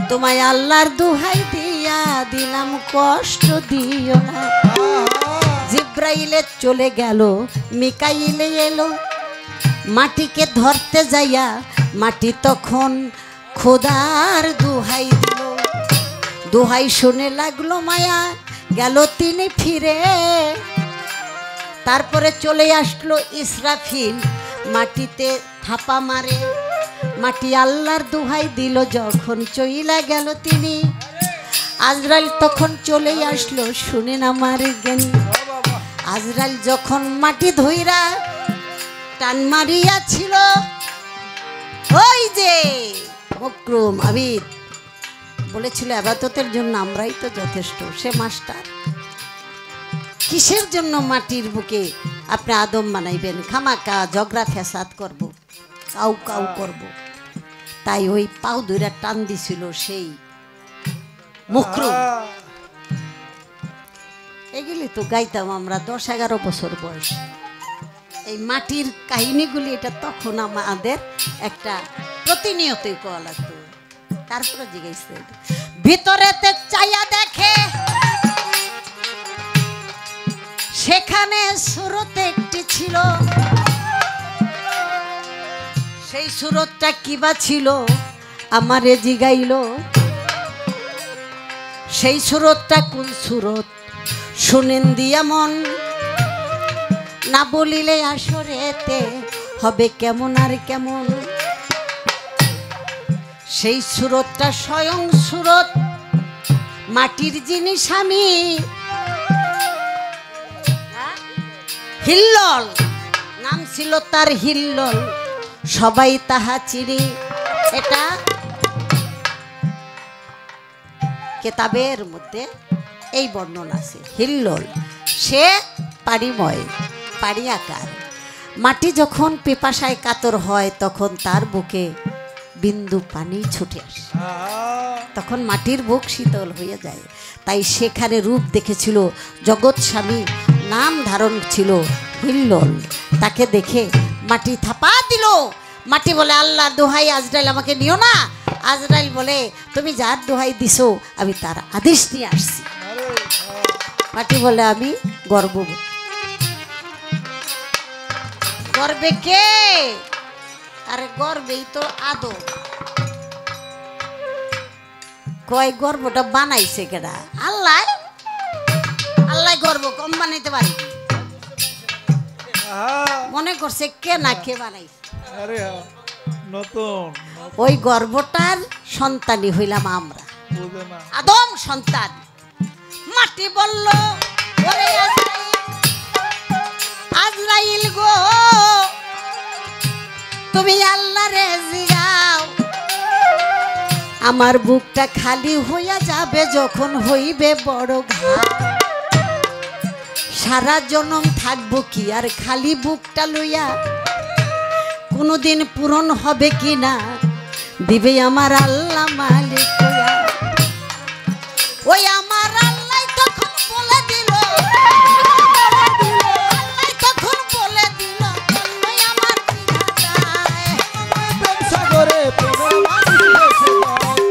তোমায় আল্লাহর দোহাই দিয়া দিলাম কষ্ট দিও না। জিব্রাইলে চলে গেল, মিকাইলে এলো মাটিকে ধরতে যাইয়া, মাটি তখন খোদার দোহাই দিল। দোহাই শুনে লাগলো মায়া, গেল তিনি ফিরে। তারপরে চলে আসলো ইসরাফিল, মাটিতে থাপা মারে। মাটি আল্লাহর দোহাই দিল যখন চইলা গেল তিনি। আজরাইল তখন চলে আসলো, শুনেন আমার জ্ঞানী। আজরাইল যখন মাটি ধইরা টান মারিয়া ছিল, ওই যে মকরুম আবিদ বলেছিল ইবাদতের জন্য আমরাই তো যথেষ্ট। সে মাস্টার, কিসের জন্য মাটির বুকে আপনি আদম বানাইবেন? খামাকা ঝগড়া ফ্যাসাদ করব, কাউ কাউ করব। তাই ওই পাও ধইরা টান দিছিল সেই মকরুম। এগুলি তো গাইতাম আমরা 10-11 বছর বয়স। এই মাটির কাহিনীগুলি এটা তখন আমাদের একটা প্রতিনিয়তই কওয়া লাগতো। তারপরে জিজ্ঞাসা ভিতরেতে চাইয়া দেখে, সেখানে সুরতে একটি ছিল। সেই সুরতটা কিবা ছিল আমারে জিগাইল। সেই সুরতটা কোন সুরত শুনেন দিয়া মন, না বলিলে আসরেতে হবে কেমন আর কেমন। সেই সুরতটা স্বয়ং সুরত মাটির জিনিস আমি হিল্লল, নাম ছিল তার হিল্লল, সবাই তাহা চিনি। এটা কেতাবের মধ্যে এই বর্ণনা আছে। হিল্লল সে পাড়িময়, পাড়ি আকার। মাটি যখন পিপাসায় কাতর হয় তখন তার বুকে বিন্দু পানি ছুটে আসে, তখন মাটির বুক শীতল হয়ে যায়। তাই সেখানে রূপ দেখেছিল জগৎ স্বামী, নাম ধারণ ছিল হিল্লল। তাকে দেখে মাটি থাপা দিল। মাটি বলে আল্লাহর দোহাই আজরাইল আমাকে নিও না। আজরাইল বলে তুমি যার দোহাই দিছো আমি তার আদেশ নিয়ে আসছি। মাটি বলে আমি গর্ববতী। গর্বে কে? আরে গর্বেই তো আদম। কয় গর্বটা বানাইছে কেডা? আল্লাহ। আল্লাহ গর্ব কম বানাইতে পারি? মনে করছে কে না কে বানাইছে। ওই গর্বটার সন্তানই হইলাম আমরা, আদম সন্তান। মাটি বলল ওরে আজরাইল গো, তুমি আল্লাহরে জিগাও, আমার বুকটা খালি হইয়া যাবে যখন হইবে বড় ঘা। সারা জনম থাকবো কি আর খালি বুকটা লইয়া? কোনদিন পূরণ হবে কি না দিবে আমার আল্লাহ মালিক। ওই আমার আল্লাহ তখন বলে দিল, তখন বলে দিল আমার সাগরে প্রেমের মানুষ ভেসে যায়,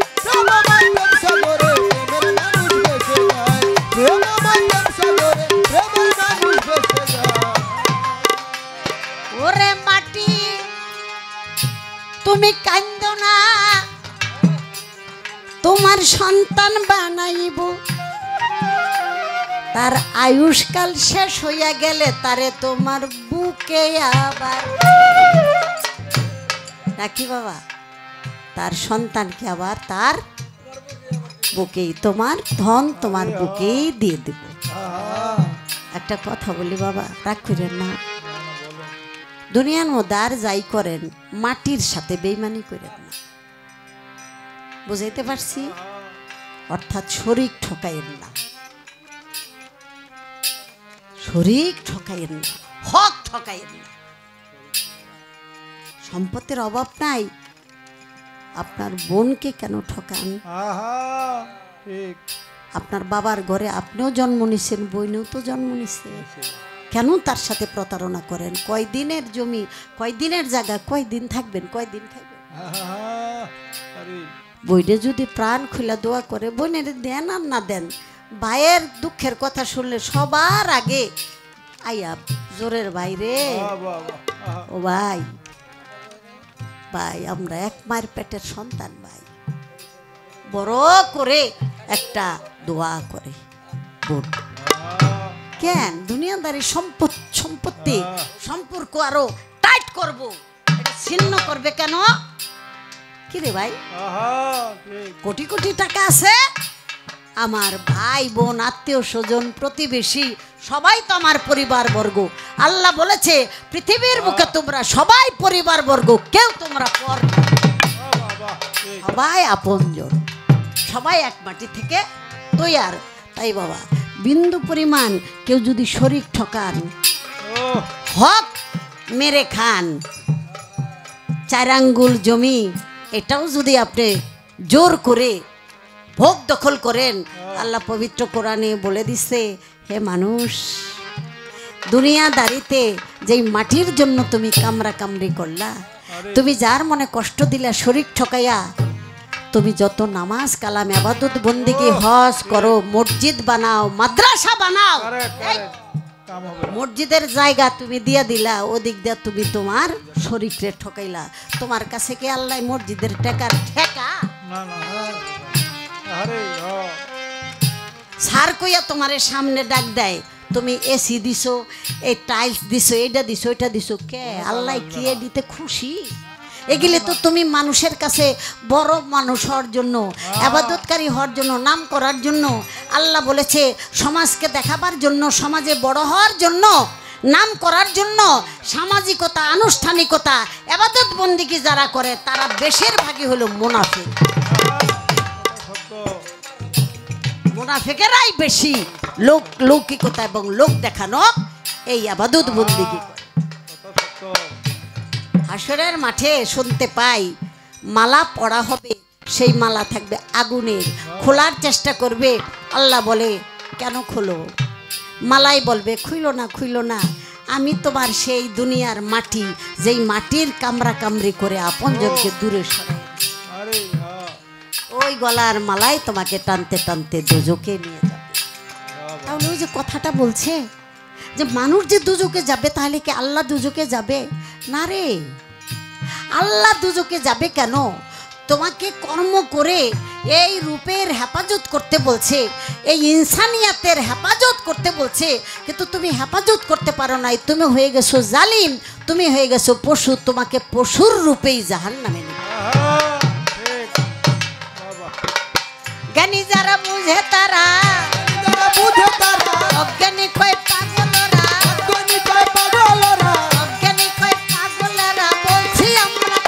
মাটি তুমি কান্দো না, তোমার সন্তান বানাইব, তার আয়ুষ্কাল শেষ হইয়া গেলে তারে তোমার বুকে আবার রাখি বাবা, তার সন্তানকে আবার তার বুকেই, তোমার ধন তোমার বুকেই দিয়ে দেব। একটা কথা বলি বাবা, রাগ করেন না, দুনিয়ার মধ্যে আর যাই করেন মাটির সাথে বেইমানি করেন না, বুঝাইতে পারছি? অর্থাৎ শরীক ঠকাইয়েন না, শরীক ঠকাইয়েন না, হক ঠকাইয়েন না। সম্পত্তির অভাব নাই, আপনার বোনকে কেন ঠকান? ঠিক আপনার বাবার ঘরে আপনিও জন্ম নিছেন, বইনেও তো জন্ম নিছে, কেন তার সাথে প্রতারণা করেন? কয়দিনের জমি, কয়দিনের জায়গা, কয়দিন থাকবেন, কয়দিন খাইবেন? বইনে যদি প্রাণ খুলে দোয়া করে, বোনের দেন আর না দেন, ভাইয়ের দুঃখের কথা শুনলে সবার আগে আইয়া জোরের বাইরে, ও ভাই, ভাই আমরা এক মায়ের পেটের সন্তান, ভাই বড় করে একটা দোয়া করে বোন। কেন দুনিয়াদারি সম্পত্তি সম্পর্ক আরো টাইট করব, এটা ছিন্ন করবে কেন? কি রে ভাই, কোটি কোটি টাকা আছে, আমার ভাই বোন আত্মীয় স্বজন প্রতিবেশী সবাই তো আমার পরিবার বর্গ। আল্লাহ বলেছে পৃথিবীর বুকে তোমরা সবাই পরিবার বর্গ, কেউ তোমরা পর, সবাই আপনজন, সবাই এক মাটি থেকে তৈয়ার। তাই বাবা বিন্দু পরিমাণ কেউ যদি শরীক ঠকান, হক মেরে খান, 4 আঙ্গুল জমি এটাও যদি আপনি জোর করে ভোগ দখল করেন, আল্লাহ পবিত্র কোরআনে বলে দিছে, হে মানুষ, দুনিয়াদারিতে যেই মাটির জন্য তুমি কামরা কামড়ি করলা, তুমি যার মনে কষ্ট দিলা শরীক ঠকাইয়া, তুমি যত নামাজ কালাম ইবাদত বন্দেগি হজ করো, মসজিদ বানাও, মাদ্রাসা বানাও, মসজিদের জায়গা তুমি দিয়া দিলা, ওদিক দিয়া তুমি তোমার শরীরে ঠকাইলা। তোমার কাছে কি আল্লাহ মসজিদের টাকার ঠেকা? সার কইয়া তোমার সামনে ডাক দেয়, তুমি এসি দিছো, এই টাইলস দিছো, এইটা দিছো, ওইটা দিছো, কে আল্লাহ কি দিতে খুশি? এগুলি তো তুমি মানুষের কাছে বড় মানুষ হওয়ার জন্য, ইবাদতকারী হওয়ার জন্য, নাম করার জন্য। আল্লাহ বলেছে সমাজকে দেখাবার জন্য, সমাজে বড় হওয়ার জন্য, নাম করার জন্য, সামাজিকতা, আনুষ্ঠানিকতা, ইবাদত বন্দেগী যারা করে তারা বেশিরভাগই হলো মুনাফিক। মুনাফিকেরাই বেশি লৌকিকতা এবং লোক দেখানো এই ইবাদত বন্দেগী। হাসরের মাঠে শুনতে পাই মালা পড়া হবে, সেই মালা থাকবে আগুনের, খোলার চেষ্টা করবে, আল্লাহ বলে কেন খোলো? মালাই বলবে খুইলো না, খুইলো না, আমি তোমার সেই দুনিয়ার মাটি, যেই মাটির কামরা কামড়ি করে আপনজনকে দূরে সরাই, ওই গলার মালাই তোমাকে টানতে টানতে দোজকে নিয়ে যাবে। তাহলে ওই যে কথাটা বলছে যে মানুষ যে দুজকে যাবে, তাহলে কি আল্লাহ দুজকে যাবে না? রে, আল্লাহ দুজকে যাবে কেন? তোমাকে কর্ম করে এই রূপের হেফাজত করতে বলছে, এই ইনসানিয়াতের হেফাজত করতে বলছে, কিন্তু তুমি হেফাজত করতে পারো নাই, তুমি হয়ে গেছো জালিম, তুমি হয়ে গেছো পশু, তোমাকে পশুর রূপেই জাহান্নামে নেবে। জ্ঞানী যারা বুঝে তারা, অজ্ঞানী কয় পাগলরা, অজ্ঞানী কয় পাগলরা, বলছি আমরা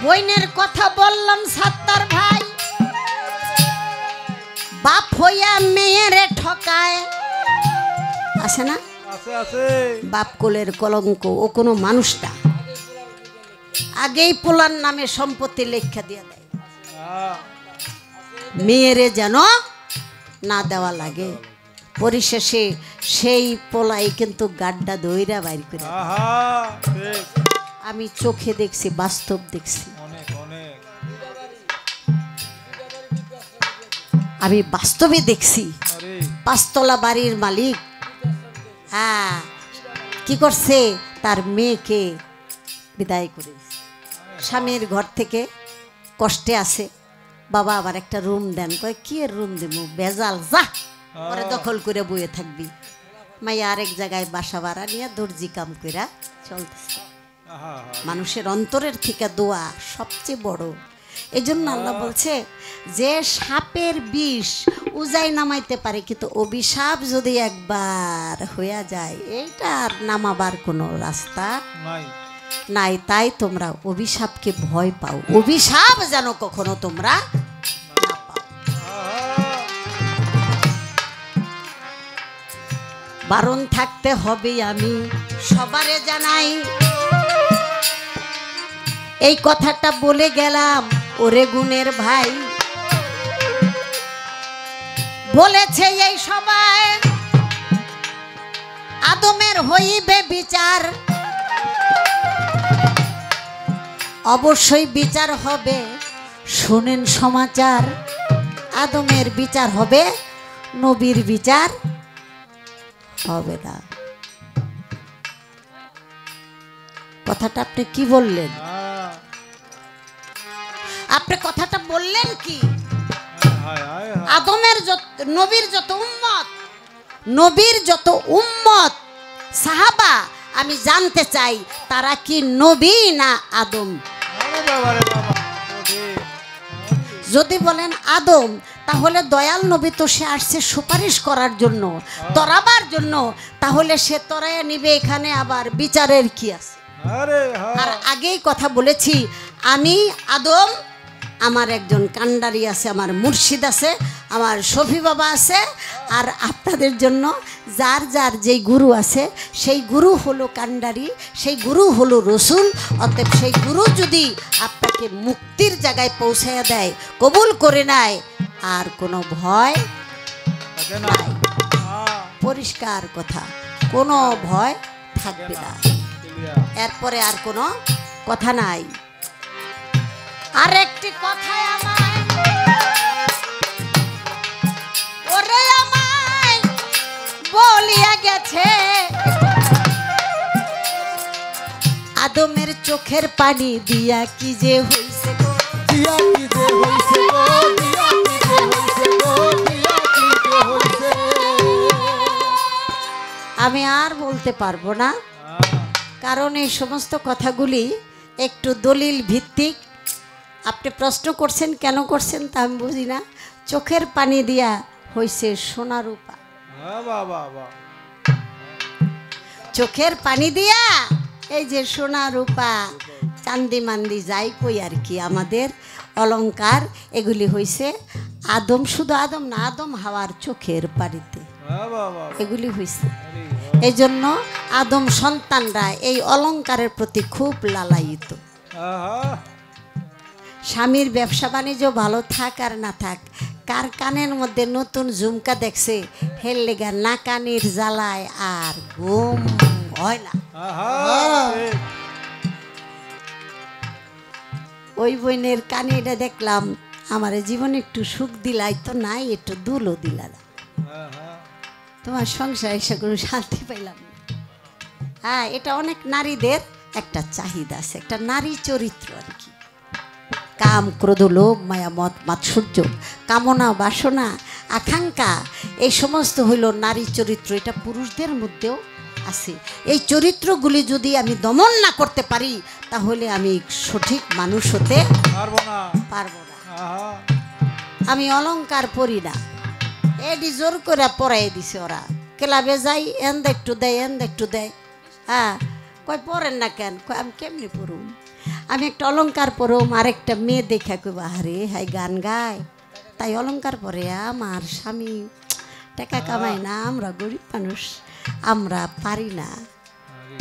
বইনের কথা বললাম। সাত্তার ভাই বাপ হইয়া মেয়েরে ঠকায়, আছে না? বাপ কোলের কলঙ্ক, ও কোনো মানুষটা আগেই পোলার নামে সম্পত্তি লেখা দিয়ে দেয়, মেয়েরে যেন না দেওয়া লাগে। পরিশেষে সেই পোলাই কিন্তু গাড্ডা দইরা বাইর করে। আমি চোখে দেখছি, বাস্তব দেখছি। অনেক অনেক আমি বাস্তবে দেখছি। আরে 5 তলা বাড়ির মালিক, হ্যাঁ, কি করছে, তার মেয়েকে বিদায় করে দিছে। স্বামীর ঘর থেকে কষ্টে আছে, বাবা আবার একটা রুম দেন। কয় কি এর রুম দেবো, বেজাল, যা পরে দখল করে বইয়ে থাকবি। মাইয়া আরেক জায়গায় বাসা ভাড়া নিয়ে দর্জি কাম কইরা চলতেছে। আহা মানুষের অন্তরের থেকে দোয়া সবচেয়ে বড়। এই জন্য আল্লাহ বলছে যে সাপের বিষ উজাই নামাইতে পারে, কিন্তু অভিশাপ যদি একবার হইয়া যায় এইটা আর নামাবার কোনো রাস্তা নাই নাই। তাই তোমরা অভিশাপকে ভয় পাও, অভিশাপ যেন কখনো তোমরা না পাও। বারণ থাকতে হবে, আমি সবারে জানাই। এই কথাটা বলে গেলাম, ওরে গুণের ভাই বলেছে এই সবাই আদমের হইবে বিচার। অবশ্যই বিচার হবে, শুনেন সমাচার। আদমের বিচার হবে, নবীর বিচার হবে না। কথাটা আপনি কি বললেন? আপনি কথাটা বললেন কি? আদমের নবীর যত উম্মত, নবীর যত উম্মত সাহাবা, আমি জানতে চাই তারা কি নবী না আদম? যদি বলেন আদম, তাহলে দয়াল নবী তো সে আসছে সুপারিশ করার জন্য, তরাবার জন্য। তাহলে সে তরাইয়া নিবে, এখানে আবার বিচারের কি আছে? আর আগেই কথা বলেছি, আমি আদম, আমার একজন কান্ডারি আছে, আমার মুর্শিদ আছে, আমার শফি বাবা আছে। আর আপনাদের জন্য যার যার যেই গুরু আছে, সেই গুরু হলো কান্ডারি, সেই গুরু হলো রসুল। অতএব সেই গুরু যদি আপনাকে মুক্তির জায়গায় পৌঁছাইয়া দেয়, কবুল করে নেয়, আর কোনো ভয় নাই। পরিষ্কার কথা, কোনো ভয় থাকবে না। এরপরে আর কোনো কথা নাই। আরেকটি কথা আমায়, ওরে আমায় বলিয়া গেছে, আদমের চোখের পানি দিয়া কি যে হইছে গো, দিয়া কি যে হইছে গো, দিয়া কি যে হইছে গো, দিয়া কি যে হইছে। আমি আর বলতে পারবো না, কারণ এই সমস্ত কথাগুলি একটু দলিল ভিত্তিক। আপনি প্রশ্ন করছেন, কেন করছেন তা আমি বুঝি না। চোখের পানি দিয়া হইছে সোনা রূপা, চোখের পানি দিয়া এই যে সোনা রূপা চান্দি মান্দি যাই কই আর কি, আমাদের অলংকার, এগুলি হইছে আদম, শুধু আদম না, আদম হাওয়ার চোখের পানিতে এগুলি হইছে। এই জন্য আদম সন্তানরা এই অলংকারের প্রতি খুব লালায়িত। স্বামীর ব্যবসা বাণিজ্য ভালো থাক আর না থাক, কার কানের মধ্যে নতুন ঝুমকা দেখছে, হের লেগা না কানের জ্বালায় আর ঘুম হয় না। ওই বোনের কানে এটা দেখলাম, আমার জীবনে একটু সুখ দিলাই তো নাই, একটু দুলও দিলা না, তোমার সংসার এসে কোনো শান্তি পাইলাম না। হ্যাঁ, এটা অনেক নারীদের একটা চাহিদা আছে, একটা নারী চরিত্র আর কি। কাম, ক্রোধ, লোভ, মায়া, মদ, মাৎসর্য, কামনা, বাসনা, আকাঙ্ক্ষা, এই সমস্ত হইল নারী চরিত্র। এটা পুরুষদের মধ্যেও আছে। এই চরিত্রগুলি যদি আমি দমন না করতে পারি, তাহলে আমি সঠিক মানুষ হতে পারবো না। আমি অলংকার পরি না, এডি জোর করে পরাই দিছে ওরা। ক্লাবে যাই, এন্দা একটু দেয়, এন্দা একটু দেয়। হ্যাঁ, কয় পরেন না কেন? কয় আমি কেমনি পড়ুম, আমি একটা অলংকার পরুম। আরেকটা মেয়ে দেখা কই, বাহারে হাই গান গায়, তাই অলংকার পরে। আমার স্বামী টাকা কামাই না, আমরা গরিব মানুষ, আমরা পারি না।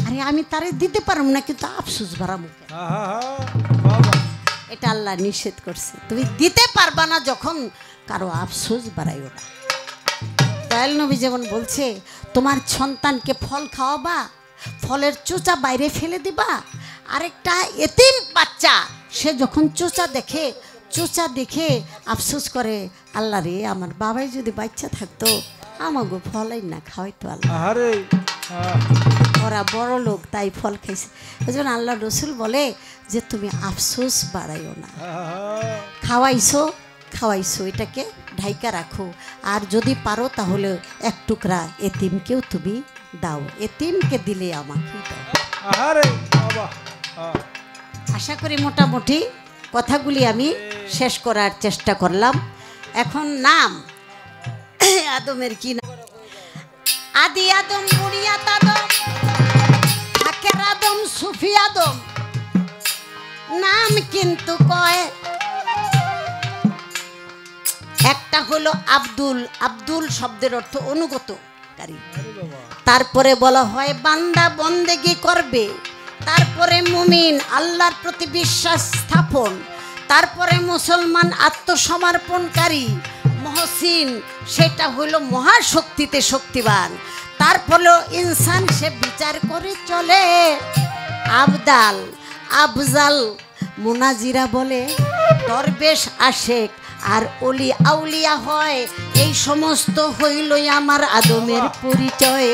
আরে আমি তারে দিতে পারব না, কিন্তু আফসোস বাড়াবো। এটা আল্লাহ নিষেধ করছে, তুমি দিতে পারবা না যখন, কারো আফসোস বাড়াইও না। দয়াল নবী যেমন বলছে, তোমার সন্তানকে ফল খাওয়াবা, ফলের চোচা বাইরে ফেলে দিবা, আরেকটা এতিম বাচ্চা সে যখন চোচা দেখে আফসোস করে, আল্লাহ রে আমার বাবাই যদি বাচ্চা থাকতো আমাগো ফলাই না খাওয়াইতো আল্লাহ। আরে ওরা বড় লোক তাই ফল খাইছে। ওই জন্য আল্লাহ রসুল বলে যে তুমি আফসোস বাড়াইও না, খাওয়াইছো এটাকে ঢাইকা রাখো, আর যদি পারো তাহলে এক টুকরা এতিমকেও তুমি দাও, এতিমকে দিলে আমাকে দাও। আরে বাবা, আশা করি মোটামুটি কথাগুলি আমি শেষ করার চেষ্টা করলাম। এখন নাম আদমের কি নাম? আদি আদম, বুনিয়াত আদম, হাকের আদম, সুফি আদম। নাম কিন্তু কয় একটা হলো আব্দুল। আব্দুল শব্দের অর্থ অনুগতকারী। তারপরে বলা হয় বান্দা বন্দেগি করবে, তারপরে মুমিন আল্লাহর প্রতি বিশ্বাস স্থাপন, তারপরে মুসলমান আত্মসমর্পণকারী, মহসিন সেটা হলো মহাশক্তিতে শক্তিবান, তারপরে ইনসান সে বিচার করে চলে, আবদাল, আফজাল, মুনাজিরা বলে, দরবেশ, আশেক আর অলি আউলিয়া হয়। এই সমস্ত হইলই আমার আদমের পরিচয়।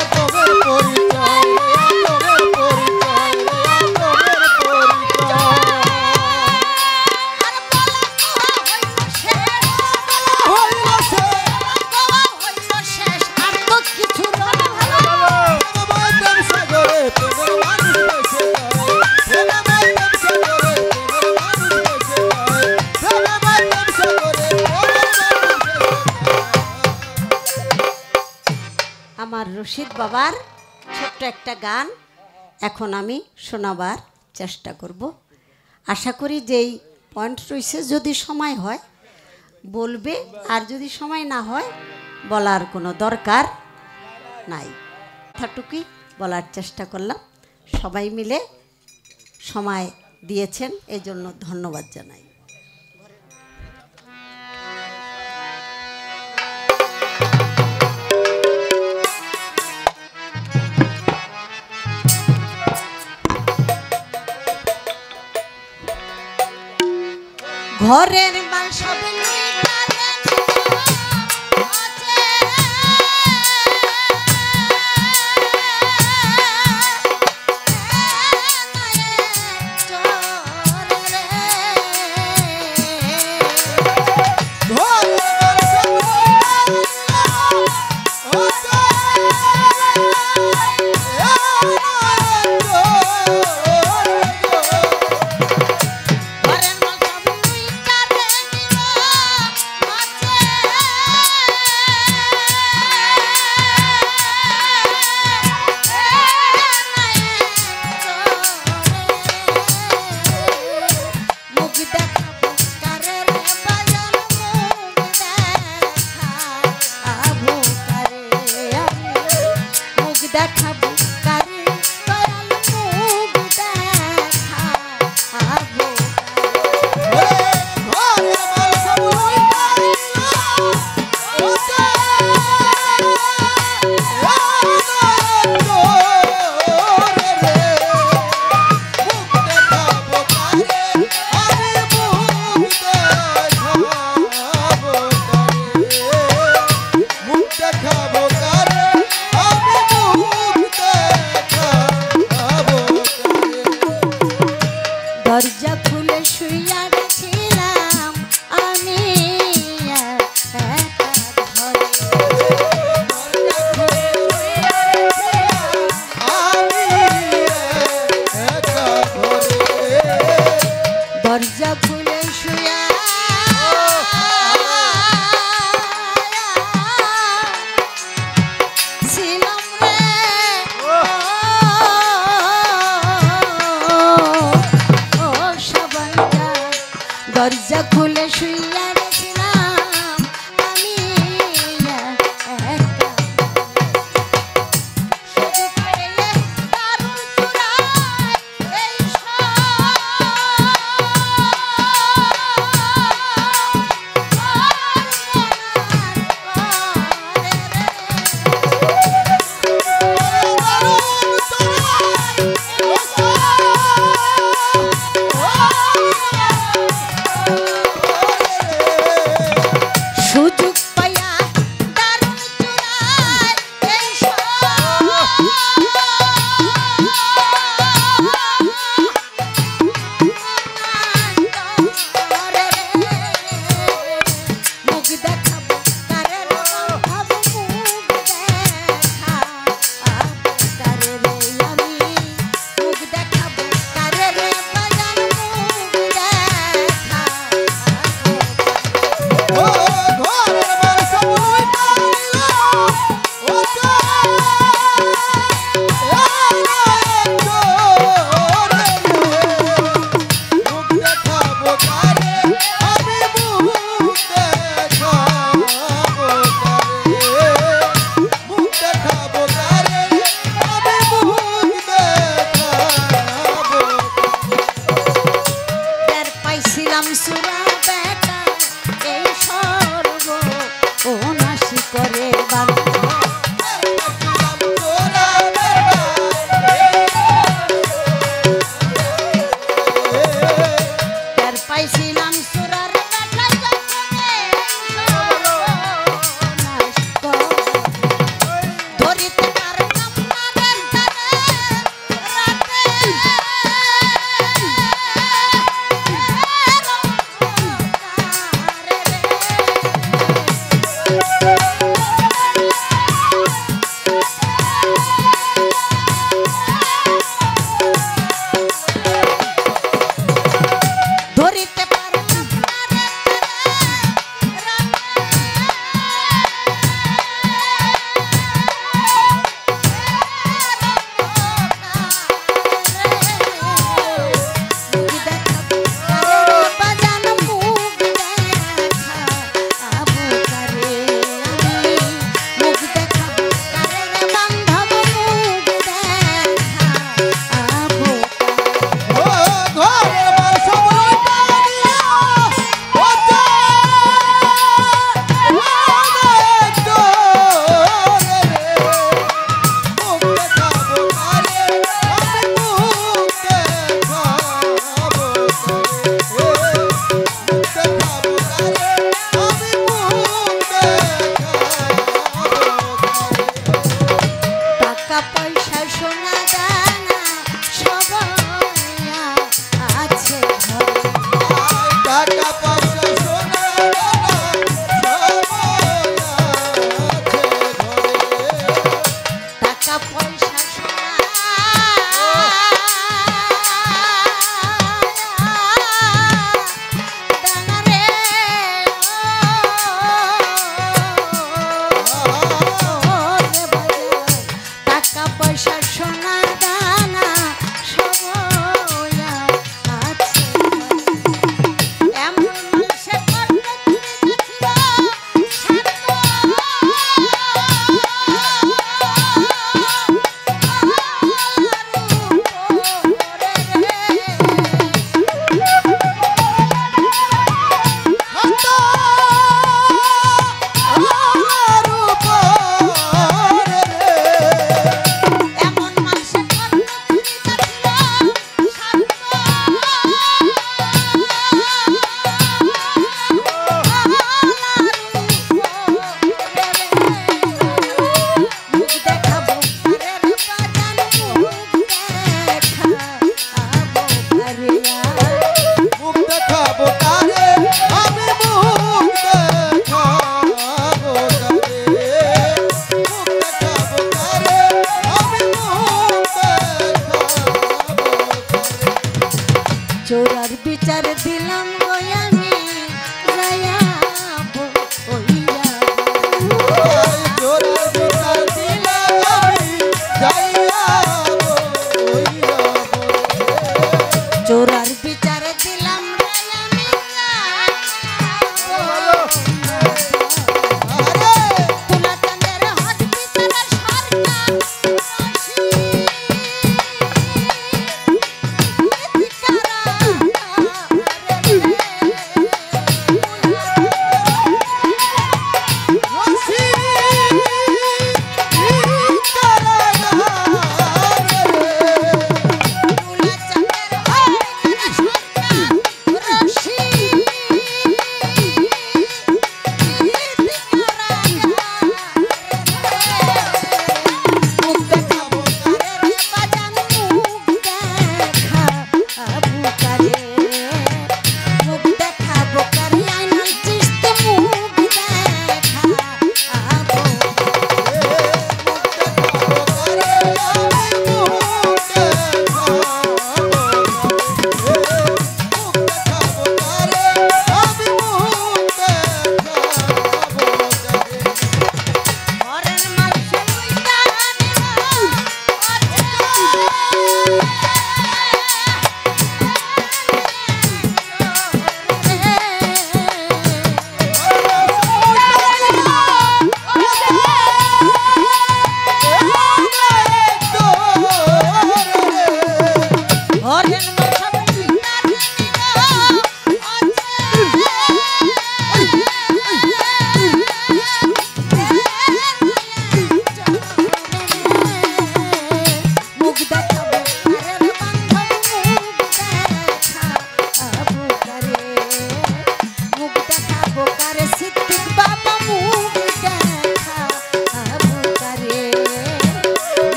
আদমের পরিচয়, আদমের পরিচয়, আদমের পরিচয়। আর বলা কোহা হইল শেষ, হইল সে কোহা হইল শেষ, আর তো কিছু রইল না। মাধ্যম সাগরে প্রেমের মানুষ বেঁচে যায়, মাধ্যম সাগরে প্রেমের মানুষ বেঁচে যায়, মাধ্যম সাগরে প্রেমের মানুষ বেঁচে যায়। আমার রশিদ বাবার ছোট্ট একটা গান এখন আমি শোনাবার চেষ্টা করব। আশা করি যেই পয়েন্ট রয়েছে যদি সময় হয় বলবে, আর যদি সময় না হয় বলার কোনো দরকার নাই। কথাটুকুই বলার চেষ্টা করলাম। সবাই মিলে সময় দিয়েছেন, এই জন্য ধন্যবাদ জানাই। ঘরের মাল সব লুইটারে নিল আছে, চরে রে। ঘরের মাল সব লুইটারে নিল আছে, মুখ দেখাবো কারে রে বাজার, মুখ দেখাবো কারে দয়াল, মুখ দেখাবো দেখাবো কারে, আমি মুখ দেখাবো কারে। দরজা খুলে শুইয়া গেছিলাম আমি একা ঘরে। দরজা খুলে শুইয়া ছিলাম রে, ও সবাইটা। দরজা খুলে শুইয়া গেছিলাম আমি একা। শুধু পেয়ে দারুণ চূড়ায় এই সব সুরা বেটা এই সর্ব ও নাশি করে বান্ধব টের পাইছিলাম সুরার বেটা যখন এই সর্বনাশ করে। ধরিতে পারলাম না রে তারে রাতে ধরিতে পারলাম না রে টাকা পয়সা সোনা দানা সবাই আছে ঘরে। টাকা পয়সা সোনা টাকা পয়সা সোনা দানা রে ওরে বাজার। টাকা পয়সা সোনা দানা সবাই আছে ঘরে। এমন মানুষের করতে তুমি যাচ্ছিল এমন মানুষের করতে তুমি মুখ দেখাবো পারের বাজান মুখ দেখাবো পারিয়া মুখ দেখাবো তারে আমি মুখ দেখাবো তারে মুখ দেখাবো তারে আমি মুখ দেখাবো তারে চোরার বিচার দিলাম